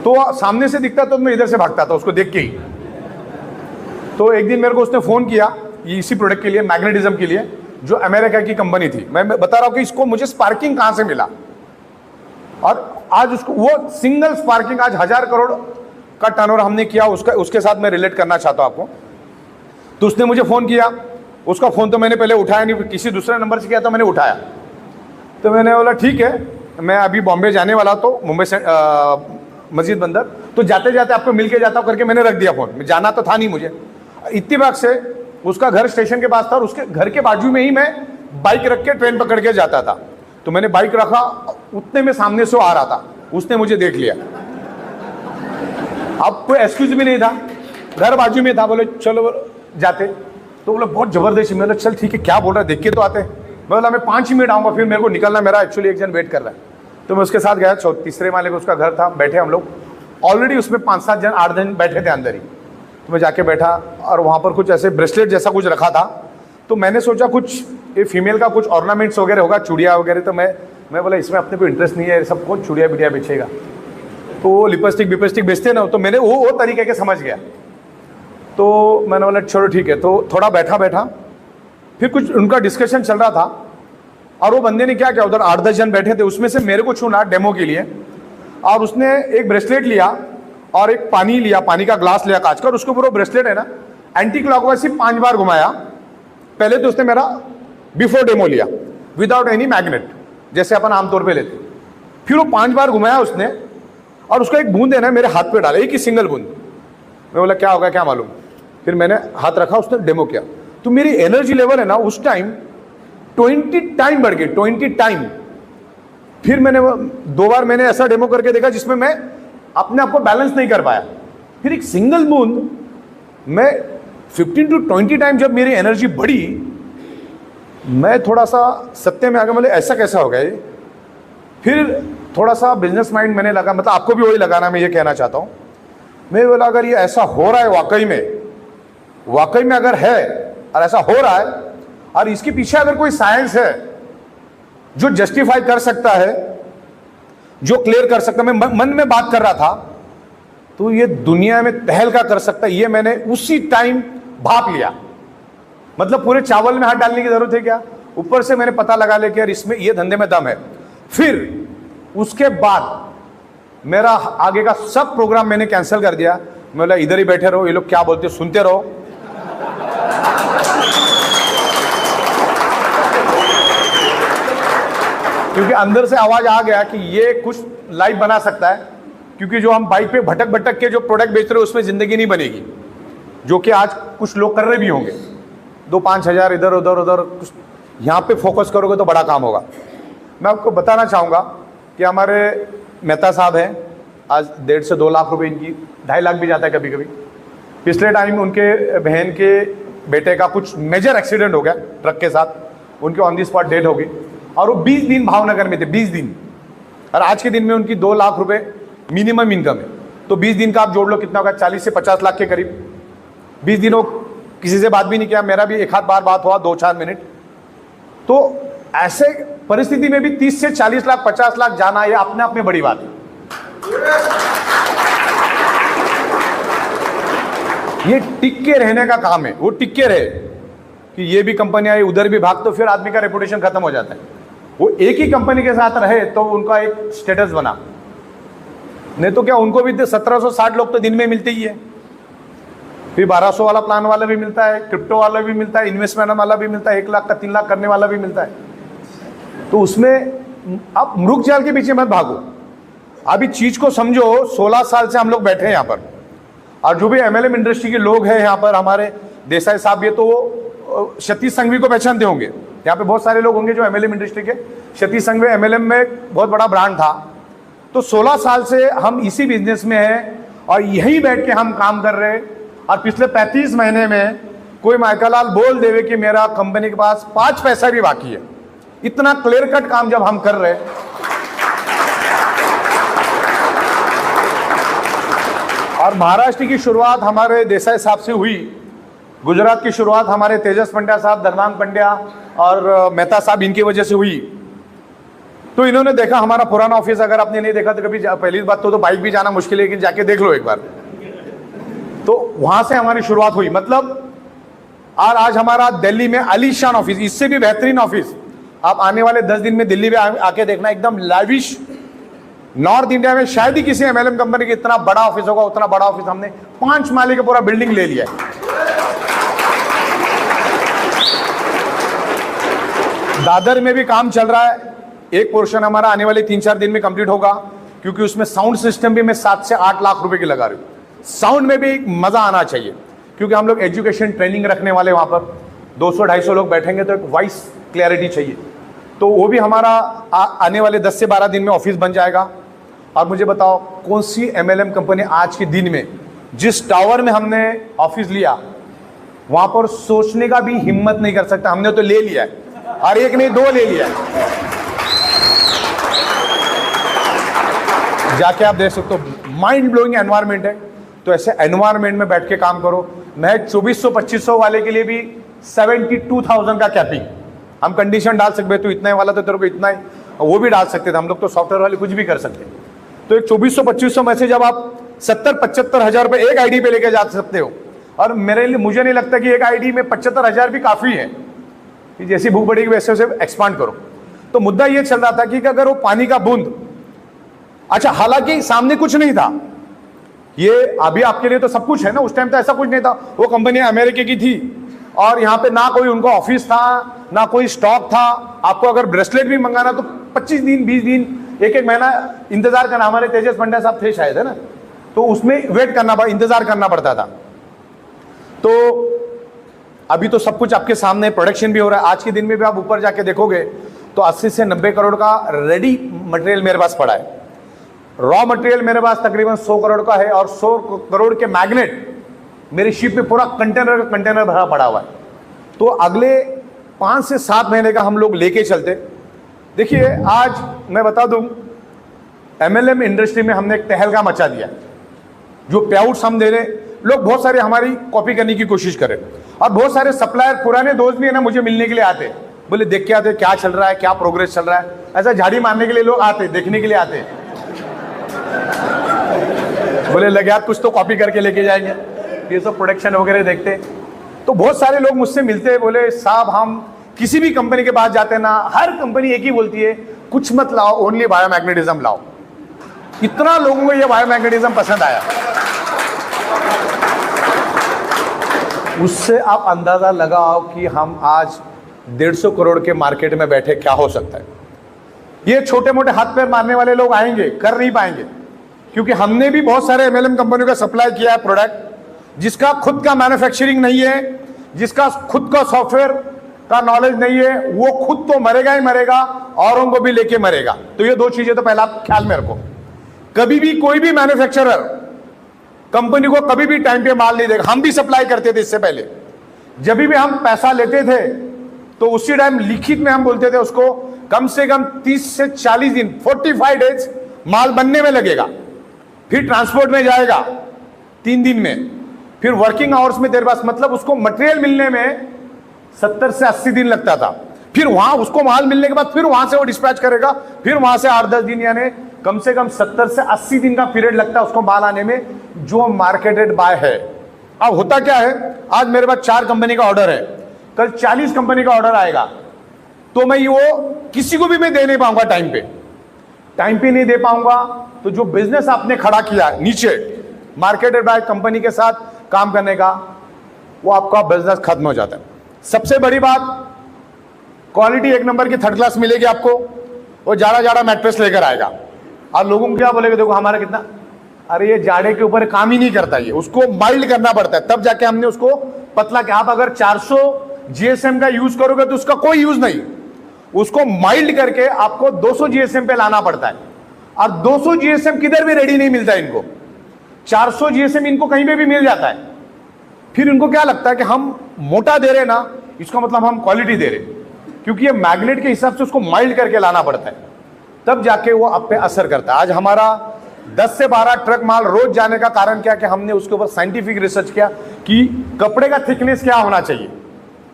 Speaker 1: तो सामने से दिखता तो मैं इधर से भागता था उसको देख के ही। तो एक दिन मेरे को उसने फोन किया इसी प्रोडक्ट के लिए, मैग्नेटिज्म के लिए, जो अमेरिका की कंपनी थी। मैं बता रहा हूं कि इसको मुझे स्पार्किंग कहां से मिला, और आज उसको वो सिंगल स्पार्किंग आज 1000 करोड़ का टर्नओवर हमने किया, उसके साथ मैं रिलेट करना चाहता हूं आपको। तो उसने मुझे फोन किया, उसका फोन तो मैंने पहले उठाया नहीं, किसी दूसरे नंबर से किया तो मैंने उठाया। तो मैंने बोला ठीक है, मैं अभी बॉम्बे जाने वाला, तो मुंबई से मस्जिद बंदर, तो जाते जाते आपको मिल के जाता हूँ करके मैंने रख दिया फोन। जाना तो था नहीं मुझे, इत्तेफाक से उसका घर स्टेशन के पास था, और उसके घर के बाजू में ही मैं बाइक रख के ट्रेन पकड़ के जाता था। तो मैंने बाइक रखा, उतने में सामने से आ रहा था, उसने मुझे देख लिया। अब कोई एक्सक्यूज भी नहीं था, घर बाजू में था, बोले चलो जाते। तो बोला बहुत जबरदस्ती, मैंने चल ठीक है, क्या बोल रहा है देख के तो आते। मैं बोला मैं 5 ही मिनट आऊँगा, फिर मेरे को निकलना, मेरा एक्चुअली एक जन वेट कर रहा है। तो मैं उसके साथ गया, तीसरे माले पे उसका घर था, बैठे हम लोग, ऑलरेडी उसमें 5-7 जन 8 जन बैठे थे अंदर ही। तो मैं जाके बैठा, और वहाँ पर कुछ ऐसे ब्रेसलेट जैसा कुछ रखा था। तो मैंने सोचा कुछ ये फीमेल का कुछ ऑर्नामेंट्स वगैरह होगा, चूड़िया वगैरह। तो मैं बोला इसमें अपने को इंटरेस्ट नहीं है, सब कौन चूड़िया बिटिया बेचेगा। तो वो लिपस्टिक बिपस्टिक बेचते ना, तो मैंने वो तरीके के समझ गया। तो मैंने बोला चलो ठीक है। तो थोड़ा बैठा, फिर कुछ उनका डिस्कशन चल रहा था, और वो बंदे ने क्या किया, उधर 8-10 जन बैठे थे, उसमें से मेरे को चुना डेमो के लिए। और उसने एक ब्रेसलेट लिया और एक पानी लिया, पानी का ग्लास लिया कांच का, और उसके ऊपर वो ब्रेसलेट है ना एंटी क्लॉकवाइज से 5 बार घुमाया। पहले तो उसने मेरा बिफोर डेमो लिया विदाउट एनी मैग्नेट, जैसे अपन आमतौर पे लेते। फिर वो 5 बार घुमाया उसने, और उसका एक बूंद है ना मेरे हाथ पे डाला, एक ही सिंगल बूंद। मैं बोला क्या होगा क्या मालूम। फिर मैंने हाथ रखा, उसने डेमो किया, तो मेरी एनर्जी लेवल है ना उस टाइम 20 टाइम बढ़ गई, 20 टाइम। फिर मैंने 2 बार मैंने ऐसा डेमो करके देखा जिसमें मैं अपने आप को बैलेंस नहीं कर पाया। फिर एक सिंगल बूंद मैं 15 to 20 टाइम जब मेरी एनर्जी बढ़ी, मैं थोड़ा सा सत्य में आ गया, बोले ऐसा कैसा हो गया ये। फिर थोड़ा सा बिजनेस माइंड मैंने लगा, मतलब आपको भी वही लगाना, मैं ये कहना चाहता हूँ। मैं बोला अगर ये ऐसा हो रहा है वाकई में अगर है और ऐसा हो रहा है, और इसके पीछे अगर कोई साइंस है जो जस्टिफाई कर सकता है, जो क्लियर कर सकता है, मैं मन में बात कर रहा था, तो ये दुनिया में तहलका कर सकता है। ये मैंने उसी टाइम भाप लिया, मतलब पूरे चावल में हाथ डालने की जरूरत है क्या, ऊपर से मैंने पता लगा लिया कि यार इसमें ये धंधे में दम है। फिर उसके बाद मेरा आगे का सब प्रोग्राम मैंने कैंसिल कर दिया। मैं बोला इधर ही बैठे रहो, ये लोग क्या बोलते सुनते रहो। क्योंकि अंदर से आवाज आ गया कि ये कुछ लाइव बना सकता है, क्योंकि जो हम बाइक पे भटक के जो प्रोडक्ट बेच रहे हो उसमें जिंदगी नहीं बनेगी, जो कि आज कुछ लोग कर रहे भी होंगे। 2-5 हज़ार इधर उधर कुछ यहाँ पे फोकस करोगे तो बड़ा काम होगा। मैं आपको बताना चाहूँगा कि हमारे मेहता साहब हैं, आज 1.5 से 2 लाख रुपए इनकी, 2.5 लाख भी जाता है कभी कभी। पिछले टाइम उनके बहन के बेटे का कुछ मेजर एक्सीडेंट हो गया ट्रक के साथ, उनकी ऑन दी स्पॉट डेथ हो गई, और वो 20 दिन भावनगर में थे, 20 दिन। और आज के दिन में उनकी 2 लाख रुपए मिनिमम इनकम है। तो 20 दिन का आप जोड़ लो कितना होगा, 40 से 50 लाख के करीब। 20 दिनों किसी से बात भी नहीं किया, मेरा भी एक आध बार बात हुआ 2-4 मिनट। तो ऐसे परिस्थिति में भी 30 से 40 लाख 50 लाख जाना, ये अपने आप में बड़ी बात है। ये टिक के रहने का काम है, वो टिक के रहे कि ये भी कंपनी आई उधर भी भाग, तो फिर आदमी का रेपुटेशन खत्म हो जाता है। वो एक ही कंपनी के साथ रहे तो उनका एक स्टेटस बना, नहीं तो क्या उनको भी 1760 लोग तो दिन में मिलते ही है। फिर 1200 वाला प्लान वाला भी मिलता है, क्रिप्टो वाला भी मिलता है, इन्वेस्टमेंट वाला भी मिलता है, 1 लाख का 3 लाख करने वाला भी मिलता है। तो उसमें आप मृग जाल के पीछे मत भागो, अभी चीज को समझो। 16 साल से हम लोग बैठे हैं यहाँ पर, और जो भी एमएलएम इंडस्ट्री के लोग हैं यहाँ पर, हमारे देसाई साहब, ये तो सतीश संघवी को पहचानते होंगे, यहाँ पे बहुत सारे लोग होंगे जो एमएलएम इंडस्ट्री के। सतीश संघवी एमएलएम में बहुत बड़ा ब्रांड था। तो 16 साल से हम इसी बिजनेस में हैं और यहीं बैठ के हम काम कर रहे हैं। और पिछले 35 महीने में कोई माइकालाल बोल देवे कि मेरा कंपनी के पास 5 पैसा भी बाकी है, इतना क्लियर कट काम जब हम कर रहे हैं। और महाराष्ट्र की शुरुआत हमारे देसाई साहब से हुई, गुजरात की शुरुआत हमारे तेजस पंड्या साहब, धर्मांग पंड्या और मेहता साहब, इनकी वजह से हुई। तो इन्होंने देखा हमारा पुराना ऑफिस, अगर आपने नहीं देखा तो कभी, पहली बात तो बाइक भी जाना मुश्किल है, लेकिन जाके देख लो एक बार। तो वहां से हमारी शुरुआत हुई, मतलब और आज हमारा दिल्ली में आलीशान ऑफिस, इससे भी बेहतरीन ऑफिस। आप आने वाले 10 दिन में दिल्ली में आके देखना, एकदम लाविश। नॉर्थ इंडिया में शायद ही किसी एमएलएम कंपनी का इतना बड़ा ऑफिस होगा, उतना बड़ा ऑफिस हमने 5 माले का पूरा बिल्डिंग ले लिया है। दादर में भी काम चल रहा है, एक पोर्शन हमारा आने वाले 3-4 दिन में कंप्लीट होगा, क्योंकि उसमें साउंड सिस्टम भी मैं 7 से 8 लाख रुपए की लगा रही हूँ। साउंड में भी मजा आना चाहिए, क्योंकि हम लोग एजुकेशन ट्रेनिंग रखने वाले, वहां पर 200-250 लोग बैठेंगे, तो एक वॉइस क्लैरिटी चाहिए। तो वो भी हमारा आने वाले 10 से 12 दिन में ऑफिस बन जाएगा। और मुझे बताओ कौन सी एमएलएम कंपनी आज के दिन में, जिस टावर में हमने ऑफिस लिया, वहां पर सोचने का भी हिम्मत नहीं कर सकता। हमने तो ले लिया है, और एक नहीं 2 ले लिया है। जाके आप देख सकते हो, माइंड ब्लोइंग एनवायरमेंट है। तो ऐसे एनवायरमेंट में बैठ के काम करो। मैं 2400-2500 वाले के लिए भी 72,000 का कैपिंग हम कंडीशन डाल सकते, तो इतना ही वाला तो तेरे को इतना ही, वो भी डाल सकते थे हम लोग। तो सॉफ्टवेयर वाले कुछ भी कर सकते। तो एक 2400-2500 में से जब आप 70-75 हजार रुपए एक आईडी पे लेके जा सकते हो, और मेरे लिए, मुझे नहीं लगता कि एक आईडी में 75 हजार भी काफी है, कि जैसी भूख बढ़ेगी वैसे वैसे एक्सपांड करो। तो मुद्दा ये चल रहा था कि अगर वो पानी का बूंद, अच्छा हालांकि सामने कुछ नहीं था, ये अभी आपके लिए तो सब कुछ है ना, उस टाइम तो ऐसा कुछ नहीं था। वो कंपनी अमेरिका की थी और यहाँ पे ना कोई उनका ऑफिस था, ना कोई स्टॉक था। आपको अगर ब्रेसलेट भी मंगाना तो 25 दिन 20 दिन 1-1 महीना इंतजार करना। हमारे तेजस पंड्या साहब थे शायद, है ना, तो उसमें वेट करना, इंतजार करना पड़ता था। तो अभी तो सब कुछ आपके सामने, प्रोडक्शन भी हो रहा है। आज के दिन में भी आप ऊपर जाके देखोगे तो 80 से 90 करोड़ का रेडी मटेरियल मेरे पास पड़ा है। रॉ मटेरियल मेरे पास तकरीबन 100 करोड़ का है, और 100 करोड़ के मैग्नेट मेरी शिप में पूरा कंटेनर का कंटेनर भरा पड़ा हुआ है। तो अगले 5 से 7 महीने का हम लोग लेके चलते। देखिए आज मैं बता दूं, एमएलएम इंडस्ट्री में हमने एक तहलका मचा दिया। जो पे आउट्स हम दे रहे, लोग बहुत सारे हमारी कॉपी करने की कोशिश करें, और बहुत सारे सप्लायर, पुराने दोस्त भी है ना, मुझे मिलने के लिए आते, बोले देख के आते क्या चल रहा है, क्या प्रोग्रेस चल रहा है। ऐसा झाड़ी मारने के लिए लोग आते, देखने के लिए आते, बोले लगे यार कुछ तो कॉपी करके लेके जाएंगे, ये सब प्रोडक्शन वगैरह देखते। तो बहुत सारे लोग मुझसे मिलते, बोले साहब हम किसी भी कंपनी के पास जाते ना, हर कंपनी एक ही बोलती है कुछ मत लाओ, ओनली बायोमैग्नेटिज्म लाओ। इतना लोगों को ये बायोमैग्नेटिज्म पसंद आया, उससे आप अंदाजा लगाओ कि हम आज 150 करोड़ के मार्केट में बैठे क्या हो सकता है। ये छोटे मोटे हाथ पैर मारने वाले लोग आएंगे, कर नहीं पाएंगे, क्योंकि हमने भी बहुत सारे एमएलएम कंपनियों का सप्लाई किया है प्रोडक्ट, जिसका खुद का मैन्युफैक्चरिंग नहीं है, जिसका खुद का सॉफ्टवेयर का नॉलेज नहीं है, वो खुद तो मरेगा ही मरेगा, औरों को भी लेके मरेगा। तो ये 2 चीजें तो पहले आप ख्याल में रखो। कभी भी कोई भी मैन्युफैक्चरर कंपनी को कभी भी टाइम पे माल नहीं देगा। हम भी सप्लाई करते थे इससे पहले, जब भी हम पैसा लेते थे तो उसी टाइम लिखित में हम बोलते थे उसको कम से कम 30 से 40 दिन 45 डेज माल बनने में लगेगा, फिर ट्रांसपोर्ट में जाएगा 3 दिन में, फिर वर्किंग आवर्स में देर पास, मतलब उसको मटेरियल मिलने में 70 से 80 दिन लगता था। फिर वहां उसको माल मिलने के बाद फिर वहां से वो डिस्पैच करेगा, फिर वहां से 8-10 दिन, यानी कम से कम 70 से 80 दिन का पीरियड लगता है उसको माल आने में, जो मार्केटेड बाय है। अब होता क्या है, आज मेरे पास 4 कंपनी का ऑर्डर है, कल 40 कंपनी का ऑर्डर आएगा, तो मैं वो किसी को भी मैं दे नहीं पाऊंगा टाइम पे नहीं दे पाऊंगा। तो जो बिजनेस आपने खड़ा किया नीचे मार्केटेड बाय कंपनी के साथ काम करने का, वो आपका बिजनेस खत्म हो जाता है। सबसे बड़ी बात, क्वालिटी 1 नंबर की 3rd क्लास मिलेगी आपको। वो जाड़ा मैट्रेस लेकर आएगा, और लोगों को क्या बोलेगा, देखो हमारा कितना, अरे ये जाड़े के ऊपर काम ही नहीं करता, ये उसको माइल्ड करना पड़ता है, तब जाके हमने उसको पतला किया। आप अगर 400 जीएसएम का यूज करोगे तो उसका कोई यूज नहीं, उसको माइल्ड करके आपको 200 जीएसएम पे लाना पड़ता है। और 200 जीएसएम किधर भी रेडी नहीं मिलता है इनको, 400 जीएसएम इनको कहीं पे भी मिल जाता है। फिर इनको क्या लगता है कि हम मोटा दे रहे ना, इसका मतलब हम क्वालिटी दे रहे, क्योंकि ये मैग्नेट के हिसाब से उसको माइल्ड करके लाना पड़ता है, तब जाके वो आप पे असर करता है। आज हमारा 10 से 12 ट्रक माल रोज जाने का कारण क्या कि हमने उसके ऊपर साइंटिफिक रिसर्च किया कि कपड़े का थिकनेस क्या होना चाहिए,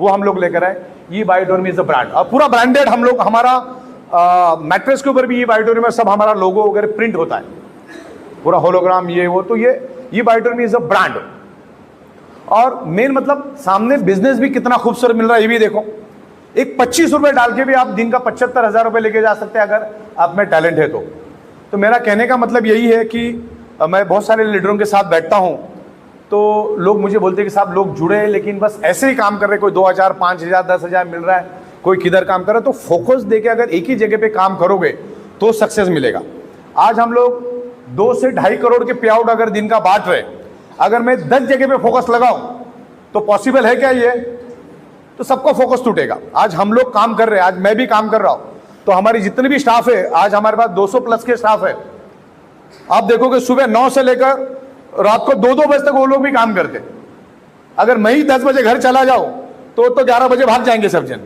Speaker 1: वो हम लोग लेकर आए। ये बायोडोर्म इज अ ब्रांड, और पूरा ब्रांडेड हम लोग, हमारा मैट्रेस के ऊपर भी ये बायोडोर्म में सब हमारा लोगो वगैरह प्रिंट होता है, पूरा होलोग्राम ये वो। तो ये बायोडोर्म इज अ ब्रांड। और मेन मतलब सामने बिजनेस भी कितना खूबसूरत मिल रहा है, ये भी देखो। एक 25 रुपए डाल के भी आप दिन का 75,000 रुपए लेके जा सकते हैं अगर आप में टैलेंट है तो मेरा कहने का मतलब यही है कि मैं बहुत सारे लीडरों के साथ बैठता हूं तो लोग मुझे बोलते हैं कि साहब लोग जुड़े हैं लेकिन बस ऐसे ही काम कर रहे हैं, कोई 2,000 5,000 10,000 मिल रहा है, कोई किधर काम कर रहा है। तो फोकस देके अगर एक ही जगह पे काम करोगे तो सक्सेस मिलेगा। आज हम लोग 2 से 2.5 करोड़ के पे आउट अगर दिन का बांट रहे, अगर मैं 10 जगह पे फोकस लगाऊं तो पॉसिबल है क्या ये? तो सबका फोकस टूटेगा। आज हम लोग काम कर रहे हैं, आज मैं भी काम कर रहा हूं, तो हमारी जितने भी स्टाफ है, आज हमारे पास 200 प्लस के स्टाफ है। आप देखोगे सुबह 9 से लेकर रात को 2-2 बजे तक वो लोग भी काम करते। अगर मैं ही 10 बजे घर चला जाऊं तो 11 बजे भाग जाएंगे सब जन।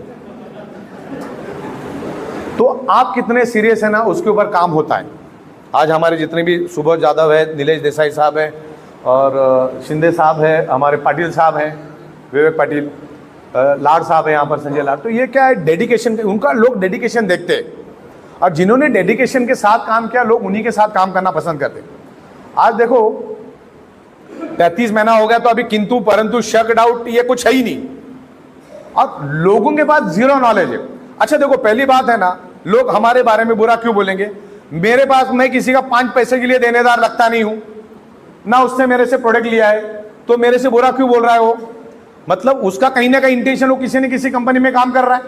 Speaker 1: तो आप कितने सीरियस है ना, उसके ऊपर काम होता है। आज हमारे जितने भी सुबोध यादव है, नीलेश देसाई साहब है, और शिंदे साहब है, हमारे पाटिल साहब हैं, विवेक पाटिल, लाड साहब है यहाँ पर, संजय लाड। तो ये क्या है, डेडिकेशन, उनका लोग डेडिकेशन देखते हैं, और जिन्होंने डेडिकेशन के साथ काम किया लोग उन्हीं के साथ काम करना पसंद करते। आज देखो 33 महीना हो गया तो अभी किंतु परंतु शक डाउट ये कुछ है ही नहीं, और लोगों के पास जीरो नॉलेज है। अच्छा देखो, पहली बात है ना, लोग हमारे बारे में बुरा क्यों बोलेंगे? मेरे पास, मैं किसी का 5 पैसे के लिए देनेदार लगता नहीं हूं ना, उससे मेरे से प्रोडक्ट लिया है, तो मेरे से बुरा क्यों बोल रहा है वो? मतलब उसका कहीं ना कहीं इंटेंशन, वो किसी न किसी कंपनी में काम कर रहा है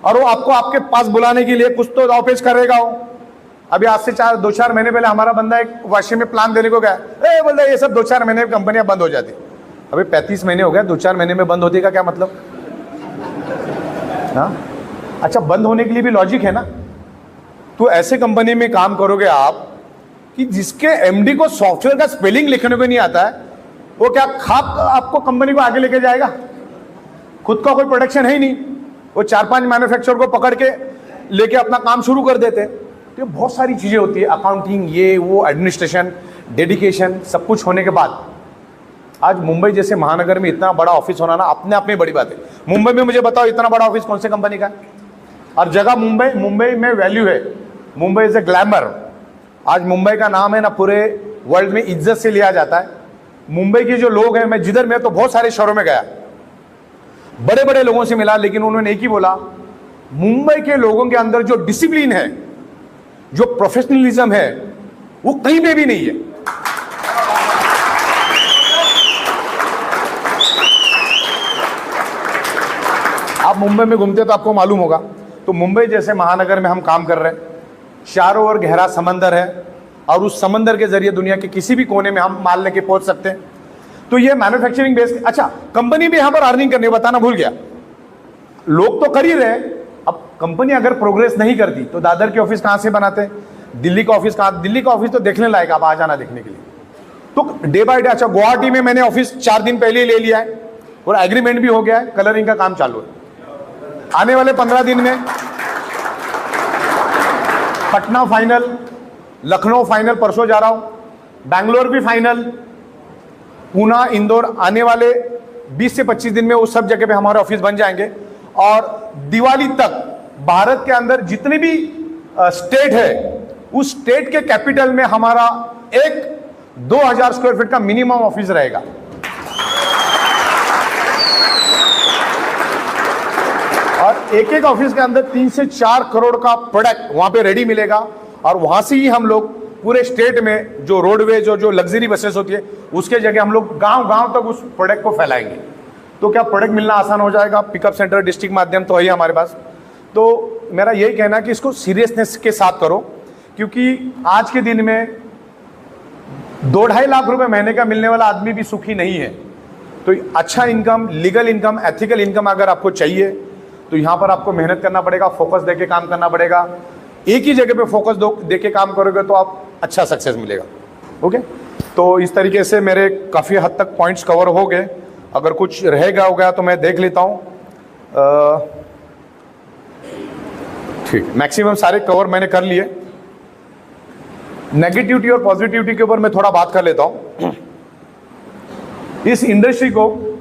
Speaker 1: और वो आपको आपके पास बुलाने के लिए कुछ तो दावपेच करेगा वो। अभी आज से 2-4 महीने पहले हमारा बंदा एक वाशी में प्लान देने को गया, बोल रहा है ये सब 2-4 महीने में कंपनियां बंद हो जाती। अभी 35 महीने हो गए, 2-4 महीने में बंद होती का क्या मतलब? हाँ, अच्छा, बंद होने के लिए भी लॉजिक है ना। तो ऐसे कंपनी में काम करोगे आप कि जिसके एमडी को सॉफ्टवेयर का स्पेलिंग लिखने को नहीं आता है, वो क्या खाप आपको कंपनी को आगे लेके जाएगा? खुद का कोई प्रोडक्शन है ही नहीं, वो 4-5 मैन्युफैक्चरर को पकड़ के लेके अपना काम शुरू कर देते। तो बहुत सारी चीजें होती है, अकाउंटिंग, ये वो, एडमिनिस्ट्रेशन, डेडिकेशन, सब कुछ होने के बाद आज मुंबई जैसे महानगर में इतना बड़ा ऑफिस होना ना अपने आप में बड़ी बात है। मुंबई में मुझे बताओ इतना बड़ा ऑफिस कौन से कंपनी का है? और जगह मुंबई में वैल्यू है, मुंबई इज ए ग्लैमर। आज मुंबई का नाम है ना पूरे वर्ल्ड में इज्जत से लिया जाता है। मुंबई के जो लोग हैं, मैं तो बहुत सारे शहरों में गया, बड़े बड़े लोगों से मिला, लेकिन उन्होंने एक ही बोला, मुंबई के लोगों के अंदर जो डिसिप्लिन है, जो प्रोफेशनलिज्म है, वो कहीं पे भी नहीं है। आप मुंबई में घूमते तो आपको मालूम होगा। तो मुंबई जैसे महानगर में हम काम कर रहे हैं, चारों ओर गहरा समंदर है, और उस समंदर के जरिए दुनिया के किसी भी कोने में हम माल लेके पहुंच सकते हैं। तो ये मैन्युफैक्चरिंग बेस्ड। अच्छा, कंपनी भी यहां पर अर्निंग करने, बताना भूल गया, लोग तो कर ही रहे। अब कंपनी अगर प्रोग्रेस नहीं करती तो दादर के ऑफिस कहां से बनाते, दिल्ली का ऑफिस कहां? दिल्ली का ऑफिस तो देखने लायक, आप आ जाना देखने के लिए। तो डे बाय डे, अच्छा गुवाहाटी में मैंने ऑफिस 4 दिन पहले ही ले लिया है और एग्रीमेंट भी हो गया है, कलरिंग का काम चालू है। आने वाले 15 दिन में पटना फाइनल, लखनऊ फाइनल, परसों जा रहा हूं, बैंगलोर भी फाइनल, पूना, इंदौर, आने वाले 20 से 25 दिन में वो सब जगह पे हमारे ऑफिस बन जाएंगे। और दिवाली तक भारत के अंदर जितने भी स्टेट है, उस स्टेट के कैपिटल में हमारा एक 2000 स्क्वायर फीट का मिनिमम ऑफिस रहेगा। और एक एक ऑफिस के अंदर 3 से 4 करोड़ का प्रोडक्ट वहां पे रेडी मिलेगा, और वहां से ही हम लोग पूरे स्टेट में जो रोडवेज जो लग्जरी बसेस होती है, उसके जगह हम लोग गांव-गांव तक उस प्रोडक्ट को फैलाएंगे। तो क्या प्रोडक्ट मिलना आसान हो जाएगा? पिकअप सेंटर, डिस्ट्रिक्ट माध्यम तो है ही हमारे पास। तो मेरा यही कहना है कि इसको सीरियसनेस के साथ करो, क्योंकि आज के दिन में 2-2.5 लाख रुपए महीने का मिलने वाला आदमी भी सुखी नहीं है। तो अच्छा income, legal income, ethical income अगर आपको चाहिए तो यहां पर आपको मेहनत करना पड़ेगा, फोकस देके काम करना पड़ेगा। एक ही जगह पे फोकस देके काम करोगे तो आप अच्छा सक्सेस मिलेगा। ओके, तो इस तरीके से मेरे काफ़ी हद तक पॉइंट्स कवर हो गए। अगर कुछ रह गया तो मैं देख लेता हूँ। ठीक, मैक्सिमम सारे कवर मैंने कर लिए। नेगेटिविटी और पॉजिटिविटी के ऊपर मैं थोड़ा बात कर लेता हूँ। इस इंडस्ट्री को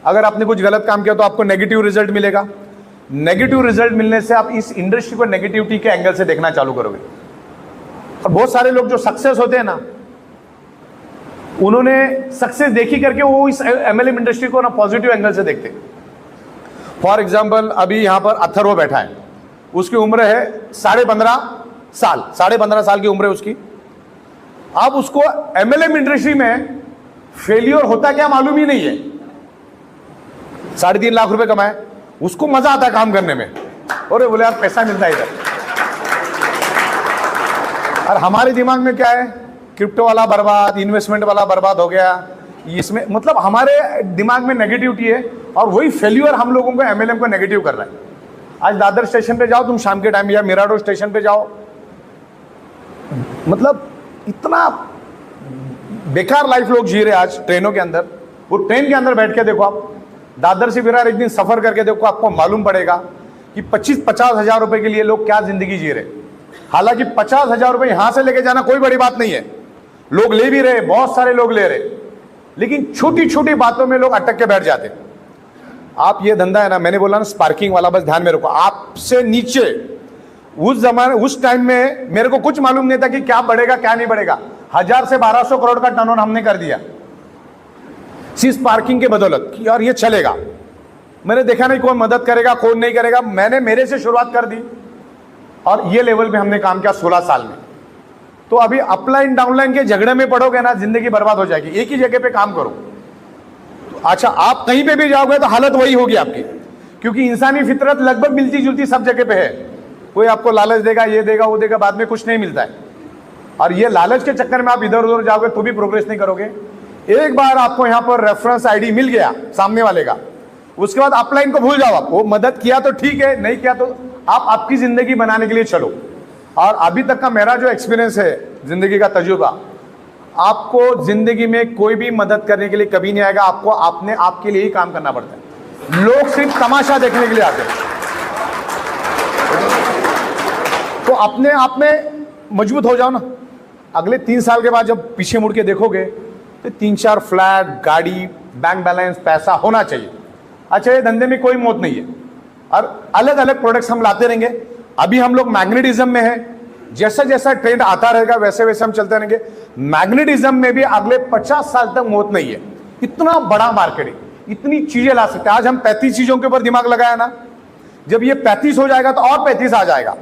Speaker 1: अगर आपने कुछ गलत काम किया तो आपको नेगेटिव रिजल्ट मिलेगा। नेगेटिव रिजल्ट मिलने से आप इस इंडस्ट्री को नेगेटिविटी के एंगल से देखना चालू करोगे। और बहुत सारे लोग जो सक्सेस होते हैं ना, उन्होंने सक्सेस देखी करके वो इस एमएलएम इंडस्ट्री को ना पॉजिटिव एंगल से देखते। फॉर एग्जाम्पल, अभी यहां पर अथर्व बैठा है, उसकी उम्र है 15.5 साल की उम्र है उसकी। अब उसको एमएलएम इंडस्ट्री में फेलियर होता क्या मालूम ही नहीं है। 3.5 लाख रुपए कमाए, उसको मजा आता है काम करने में, और बोले यार पैसा मिलता है इधर। और हमारे दिमाग में क्या है, क्रिप्टो वाला बर्बाद, इन्वेस्टमेंट वाला बर्बाद हो गया, इसमें मतलब हमारे दिमाग में नेगेटिविटी है, और वही फेल्यूर हम लोगों को एमएलएम को नेगेटिव कर रहा है। आज दादर स्टेशन पे जाओ तुम शाम के टाइम, या मिराडो स्टेशन पे जाओ, मतलब इतना बेकार लाइफ लोग जी रहे आज ट्रेनों के अंदर। वो ट्रेन के अंदर बैठ के देखो आप, दादर से विरार एक दिन सफर करके देखो, आपको मालूम पड़ेगा कि 25-50 हजार रुपए के लिए लोग क्या जिंदगी जी रहे। हालांकि 50 हजार रुपए यहां से लेके जाना कोई बड़ी बात नहीं है, लोग ले भी रहे, बहुत सारे लोग ले रहे, लेकिन छोटी छोटी बातों में लोग अटक के बैठ जाते। आप ये धंधा है ना, मैंने बोला ना स्पार्किंग वाला, बस ध्यान में रखो। आपसे नीचे उस जमाने, उस टाइम में मेरे को कुछ मालूम नहीं था कि क्या बढ़ेगा क्या नहीं बढ़ेगा। 1000 से 1200 करोड़ का टर्नओवर हमने कर दिया सिर्फ पार्किंग के बदौलत कि यार ये चलेगा। मैंने देखा नहीं कौन मदद करेगा कौन नहीं करेगा, मैंने मेरे से शुरुआत कर दी, और ये लेवल पे हमने काम किया 16 साल में। तो अभी अपलाइन डाउनलाइन के झगड़े में पड़ोगे ना, जिंदगी बर्बाद हो जाएगी। एक ही जगह पे काम करो। तो अच्छा, आप कहीं पे भी जाओगे तो हालत वही होगी आपकी, क्योंकि इंसानी फितरत लगभग मिलती जुलती सब जगह पे है। कोई आपको लालच देगा, ये देगा वो देगा, बाद में कुछ नहीं मिलता है। और ये लालच के चक्कर में आप इधर उधर जाओगे तो भी प्रोग्रेस नहीं करोगे। एक बार आपको यहां पर रेफरेंस आईडी मिल गया सामने वाले का, उसके बाद अपलाइन को भूल जाओ। आप वो मदद किया तो ठीक है, नहीं किया तो आप आपकी जिंदगी बनाने के लिए चलो। और अभी तक का मेरा जो एक्सपीरियंस है, जिंदगी का तजुर्बा, आपको जिंदगी में कोई भी मदद करने के लिए कभी नहीं आएगा। आपको आपने आपके लिए ही काम करना पड़ता है। लोग सिर्फ तमाशा देखने के लिए आते हैं। तो अपने आप में मजबूत हो जाओ ना। अगले 3 साल के बाद जब पीछे मुड़ के देखोगे तो 3-4 फ्लैट, गाड़ी, बैंक बैलेंस, पैसा होना चाहिए। अच्छा, ये धंधे में कोई मौत नहीं है, और अलग अलग प्रोडक्ट्स हम लाते रहेंगे। अभी हम लोग मैग्नेटिज्म में है, जैसा जैसा ट्रेंड आता रहेगा वैसे वैसे हम चलते रहेंगे। मैग्नेटिज्म में भी अगले 50 साल तक मौत नहीं है। इतना बड़ा मार्केट है, इतनी चीजें ला सकते हैं। आज हम 35 चीजों के ऊपर दिमाग लगाया ना, जब ये 35 हो जाएगा तो और 35 आ जाएगा,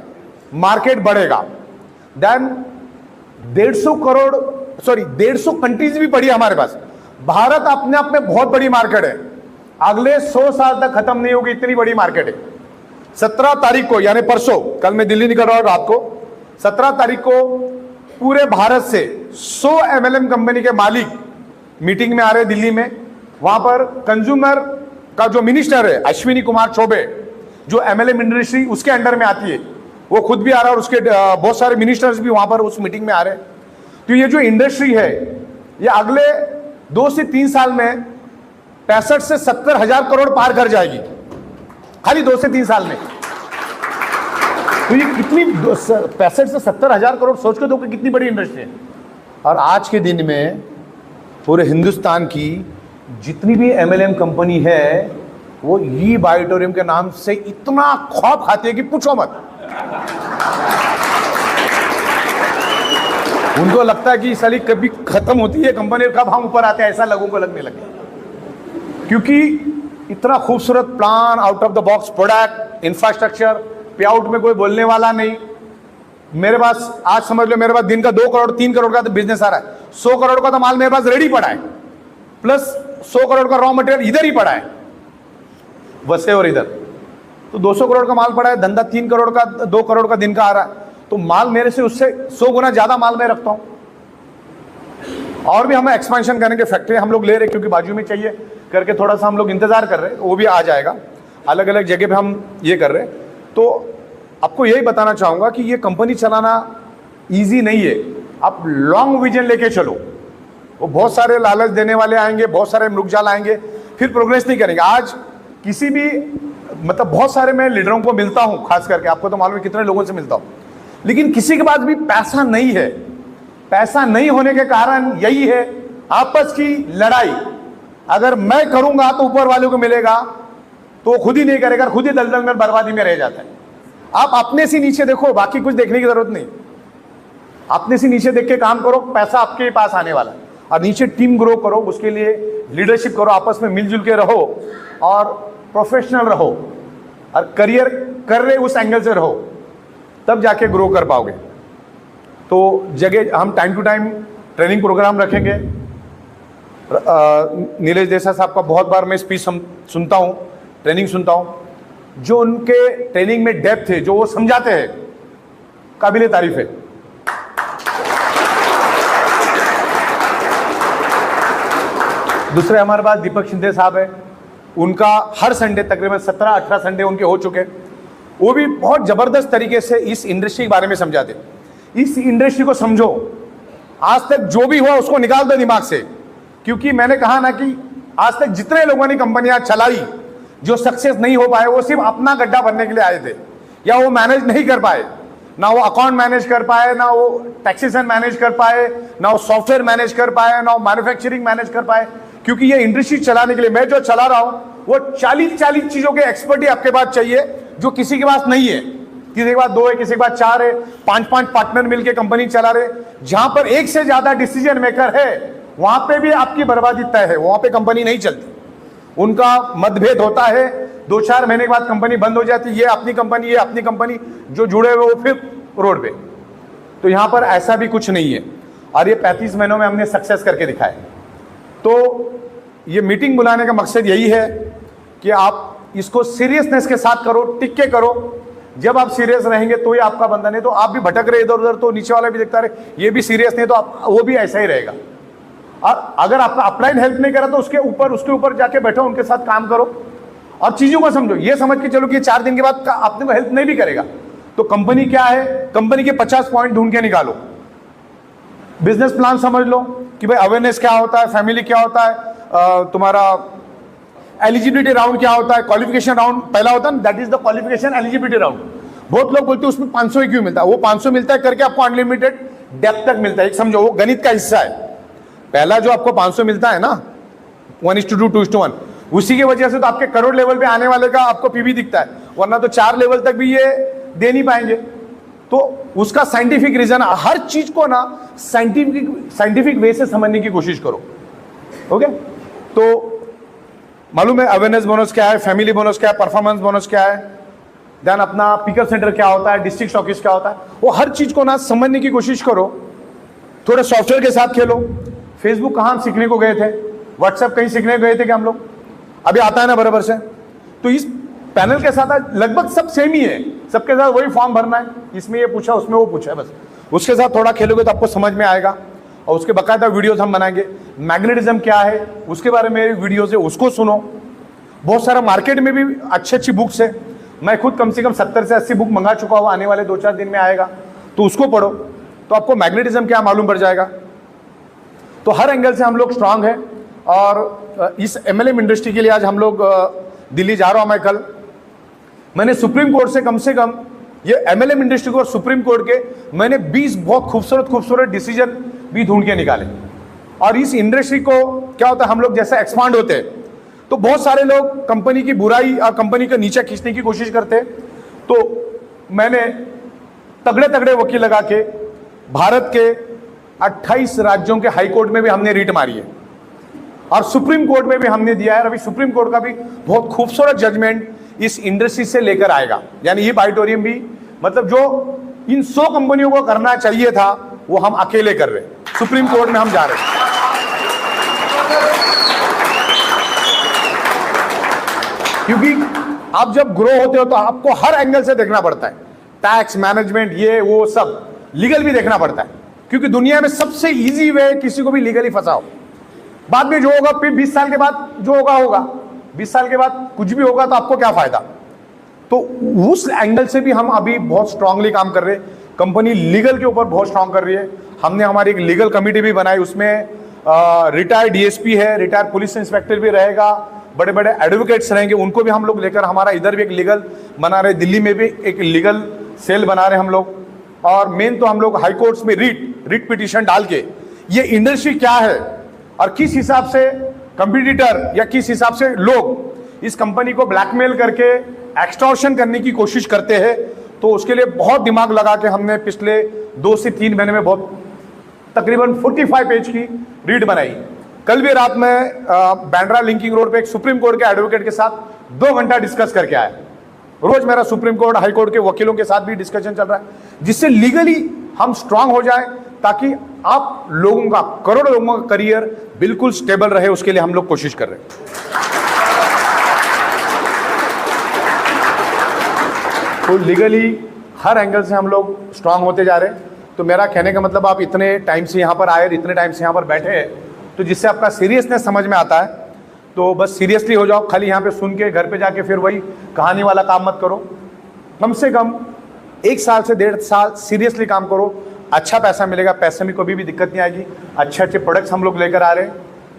Speaker 1: मार्केट बढ़ेगा। देन 150 कंट्रीज भी पड़ी हमारे पास। भारत अपने आप में बहुत बड़ी मार्केट है, अगले 100 साल तक खत्म नहीं होगी, इतनी बड़ी मार्केट है। 17 तारीख को यानी परसों, कल मैं दिल्ली निकल रहा हूं रात को, 17 तारीख को पूरे भारत से 100 एमएलएम कंपनी के मालिक मीटिंग में आ रहे दिल्ली में। वहां पर कंज्यूमर का जो मिनिस्टर है अश्विनी कुमार चौबे, जो एमएलएम इंडस्ट्री उसके अंडर में आती है, वो खुद भी आ रहा है, और उसके बहुत सारे मिनिस्टर्स भी वहां पर उस मीटिंग में आ रहे हैं। तो ये जो इंडस्ट्री है, ये अगले 2 से 3 साल में 65 से 70 हजार करोड़ पार कर जाएगी, खाली 2 से 3 साल में। तो ये कितनी 65 से 70 हजार करोड़, सोच के देखो कितनी बड़ी इंडस्ट्री है। और आज के दिन में पूरे हिंदुस्तान की जितनी भी एमएलएम कंपनी है, वो ई बायोटोरियम के नाम से इतना खौफ खाती है कि पूछो मत। उनको लगता है कि साली कभी खत्म होती है कंपनी, कब हम ऊपर आते हैं, ऐसा लोगों को लगने लगे। क्योंकि इतना खूबसूरत plan, out of the box product, infrastructure, पे आउट में कोई बोलने वाला नहीं। मेरे पास आज समझ लो, मेरे पास दिन का 2 करोड़ 3 करोड़ का तो बिजनेस आ रहा है। 100 करोड़ का तो माल मेरे पास रेडी पड़ा है, प्लस 100 करोड़ का रॉ मटेरियल इधर ही पड़ा है, वैसे और इधर। तो 200 करोड़ का माल पड़ा है, धंधा 3 करोड़ का 2 करोड़ का दिन का आ रहा है। तो माल मेरे से उससे 100 गुना ज्यादा माल मैं रखता हूं। और भी हम एक्सपेंशन करेंगे, फैक्ट्री हम लोग ले रहे हैं क्योंकि बाजू में चाहिए करके थोड़ा सा हम लोग इंतजार कर रहे हैं, वो भी आ जाएगा। अलग अलग जगह पे हम ये कर रहे हैं। तो आपको यही बताना चाहूँगा कि ये कंपनी चलाना ईजी नहीं है। आप लॉन्ग विजन लेके चलो। वो बहुत सारे लालच देने वाले आएंगे, बहुत सारे मृगजाल आएंगे, फिर प्रोग्रेस नहीं करेंगे। आज किसी भी मतलब बहुत सारे मैं लीडरों को मिलता हूँ, खास करके आपको तो मालूम है कितने लोगों से मिलता हूँ, लेकिन किसी के पास भी पैसा नहीं है। पैसा नहीं होने के कारण यही है आपस की लड़ाई। अगर मैं करूंगा तो ऊपर वाले को मिलेगा, तो खुद ही नहीं करेगा, खुद ही दलदल में बर्बादी में रह जाता है। आप अपने से नीचे देखो, बाकी कुछ देखने की जरूरत नहीं। अपने से नीचे देख के काम करो, पैसा आपके पास आने वाला है। और नीचे टीम ग्रो करो, उसके लिए लीडरशिप करो, आपस में मिलजुल के रहो और प्रोफेशनल रहो और करियर कर रहे उस एंगल से रहो, तब जाके ग्रो कर पाओगे। तो जगह हम time to time training programme रखेंगे। नीलेश देसाई साहब का बहुत बार मैं स्पीच सुनता हूँ, ट्रेनिंग सुनता हूँ। जो उनके ट्रेनिंग में डेप्थ है, जो वो समझाते हैं, काबिले तारीफ है। दूसरे हमारे पास दीपक शिंदे साहब है, उनका हर संडे तकरीबन 17-18 संडे उनके हो चुके। वो भी बहुत जबरदस्त तरीके से इस इंडस्ट्री के बारे में समझाते। इस इंडस्ट्री को समझो, आज तक जो भी हुआ उसको निकाल दो दिमाग से। क्योंकि मैंने कहा ना कि आज तक जितने लोगों ने कंपनियां चलाई, जो सक्सेस नहीं हो पाए, वो सिर्फ अपना गड्ढा भरने के लिए आए थे, या वो मैनेज नहीं कर पाए, ना वो अकाउंट मैनेज कर पाए, ना वो टैक्सेशन मैनेज कर पाए, ना वो सॉफ्टवेयर मैनेज कर पाए, ना वो मैन्युफैक्चरिंग मैनेज कर पाए। क्योंकि ये इंडस्ट्री चलाने के लिए मैं जो चला रहा हूं, वो 40 चीजों के एक्सपर्टी आपके पास चाहिए, जो किसी के पास नहीं है। किसी के पास 2 है, किसी के पास 4 है, 5 पार्टनर मिलकर कंपनी चला रहे। जहां पर एक से ज्यादा डिसीजन मेकर है, वहां पे भी आपकी बर्बादी तय है, वहां पे कंपनी नहीं चलती। उनका मतभेद होता है, 2-4 महीने के बाद कंपनी बंद हो जाती है। ये अपनी कंपनी, ये अपनी कंपनी, जो जुड़े हुए वो फिर रोड पे। तो यहां पर ऐसा भी कुछ नहीं है, और ये 35 महीनों में हमने सक्सेस करके दिखाया। तो ये मीटिंग बुलाने का मकसद यही है कि आप इसको सीरियसनेस के साथ करो, टिक के करो। जब आप सीरियस रहेंगे तो ही आपका बंधन है। तो आप भी भटक रहे इधर उधर, तो नीचे वाला भी देखता रहे ये भी सीरियस नहीं, तो वो भी ऐसा ही रहेगा। और अगर आपका अपलाइन हेल्प नहीं करा तो उसके ऊपर जाके बैठो, उनके साथ काम करो और चीजों को समझो। ये समझ के चलो कि 4 दिन के बाद आपने को हेल्प नहीं भी करेगा, तो कंपनी क्या है, कंपनी के 50 पॉइंट ढूंढ के निकालो। बिजनेस प्लान समझ लो कि भाई अवेयरनेस क्या होता है, फैमिली क्या होता है, तुम्हारा एलिजिबिलिटी राउंड क्या होता है, क्वालिफिकेशन राउंड पहला होता है ना, that is the qualification eligibility round. बहुत लोग बोलते हैं उसमें 500 ही क्यों मिलता है। वो 500 मिलता है करके आपको अनलिमिटेड डेप्थ तक मिलता है। एक समझो, वो गणित का हिस्सा है। पहला जो आपको 500 मिलता है ना, 1:2, 2:1, उसी की वजह से तो आपके करोड़ लेवल पे आने वाले का आपको पीवी दिखता है, वरना तो 4 लेवल तक भी ये दे नहीं पाएंगे। तो उसका साइंटिफिक रीजन, हर चीज को ना साइंटिफिक वे से समझने की कोशिश करो। ओके, तो मालूम है अवेयरनेस बोनस क्या है, फैमिली बोनस क्या है, परफॉर्मेंस बोनस क्या है, देन अपना पिकअप सेंटर क्या होता है, डिस्ट्रिक्ट स्टॉकिस्ट क्या होता है। वो हर चीज को ना समझने की कोशिश करो। थोड़ा सॉफ्टवेयर के साथ खेलो। फेसबुक कहाँ हम सीखने को गए थे, व्हाट्सएप कहीं सीखने गए थे क्या हम लोग? अभी आता है ना बराबर से। तो इस पैनल के साथ लगभग सब सेम ही है, सबके साथ वही फॉर्म भरना है, इसमें ये पूछा उसमें वो पूछा है, बस उसके साथ थोड़ा खेलोगे तो आपको समझ में आएगा। और उसके बाकायदा वीडियोस हम बनाएंगे। मैग्नेटिज्म क्या है उसके बारे में वीडियोस है, उसको सुनो। बहुत सारा मार्केट में भी अच्छी अच्छी बुक्स है। मैं खुद कम से कम 70 से 80 बुक मंगा चुका हूँ, आने वाले 2-4 दिन में आएगा, तो उसको पढ़ो तो आपको मैग्नेटिज्म क्या मालूम पड़ जाएगा। तो हर एंगल से हम लोग स्ट्रांग हैं। और इस MLM इंडस्ट्री के लिए आज हम लोग दिल्ली जा रहा हूँ मैं कल। मैंने सुप्रीम कोर्ट से कम ये MLM इंडस्ट्री को और सुप्रीम कोर्ट के मैंने 20 बहुत खूबसूरत डिसीजन भी ढूंढ के निकाले। और इस इंडस्ट्री को क्या होता है, हम लोग जैसे एक्सपांड होते हैं तो बहुत सारे लोग कंपनी की बुराई और कंपनी को नीचे खींचने की कोशिश करते हैं। तो मैंने तगड़े वकील लगा के भारत के 28 राज्यों के हाई कोर्ट में भी हमने रीट मारी है और सुप्रीम कोर्ट में भी हमने दिया है। अभी सुप्रीम कोर्ट का भी बहुत खूबसूरत जजमेंट इस इंडस्ट्री से लेकर आएगा। यानी ये ऑडिटोरियम भी मतलब जो इन 100 कंपनियों को करना चाहिए था वो हम अकेले कर रहे हैं। सुप्रीम कोर्ट में हम जा रहे हैं। क्योंकि आप जब ग्रो होते हो तो आपको हर एंगल से देखना पड़ता है, टैक्स मैनेजमेंट ये वो सब, लीगल भी देखना पड़ता है। क्योंकि दुनिया में सबसे इजी वे किसी को भी लीगली फंसाओ, बाद में जो होगा फिर 20 साल के बाद जो होगा होगा, 20 साल के बाद कुछ भी होगा तो आपको क्या फायदा। तो उस एंगल से भी हम अभी बहुत स्ट्रांगली काम कर रहे हैं। कंपनी लीगल के ऊपर बहुत स्ट्रांग कर रही है। हमने हमारी एक लीगल कमेटी भी बनाई, उसमें रिटायर्ड डीएसपी है, रिटायर्ड पुलिस इंस्पेक्टर भी रहेगा, बड़े बड़े एडवोकेट्स रहेंगे, उनको भी हम लोग लेकर हमारा इधर भी एक लीगल बना रहे, दिल्ली में भी एक लीगल सेल बना रहे हम लोग। और मेन तो हम लोग हाई कोर्ट्स में रिट पिटीशन डाल के ये इंडस्ट्री क्या है और किस हिसाब से कंपटीटर या किस हिसाब से लोग इस कंपनी को ब्लैकमेल करके एक्सटॉर्शन करने की कोशिश करते हैं, तो उसके लिए बहुत दिमाग लगा के हमने पिछले 2 से 3 महीने में बहुत तकरीबन 45 पेज की रीड बनाई। कल भी रात में बैंड्रा लिंकिंग रोड पे एक सुप्रीम कोर्ट के एडवोकेट के साथ 2 घंटा डिस्कस करके आया। रोज मेरा सुप्रीम कोर्ट हाई कोर्ट के वकीलों के साथ भी डिस्कशन चल रहा है, जिससे लीगली हम स्ट्रांग हो जाए, ताकि आप लोगों का, करोड़ों लोगों का करियर बिल्कुल स्टेबल रहे। उसके लिए हम लोग कोशिश कर रहे हैं। तो लीगली हर एंगल से हम लोग स्ट्रांग होते जा रहे हैं। तो मेरा कहने का मतलब, आप इतने टाइम से यहाँ पर आए, इतने टाइम से यहाँ पर बैठे हैं, तो जिससे आपका सीरियसनेस समझ में आता है, तो बस सीरियसली हो जाओ। खाली यहाँ पे सुन के घर पे जाके फिर वही कहानी वाला काम मत करो। कम से कम 1 साल से 1.5 साल सीरियसली काम करो, अच्छा पैसा मिलेगा, पैसे में कभी भी दिक्कत नहीं आएगी। अच्छे अच्छे प्रोडक्ट्स हम लोग लेकर आ रहे हैं।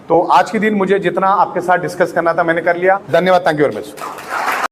Speaker 1: तो आज के दिन मुझे जितना आपके साथ डिस्कस करना था मैंने कर लिया। धन्यवाद, थैंक यू वेरी मच।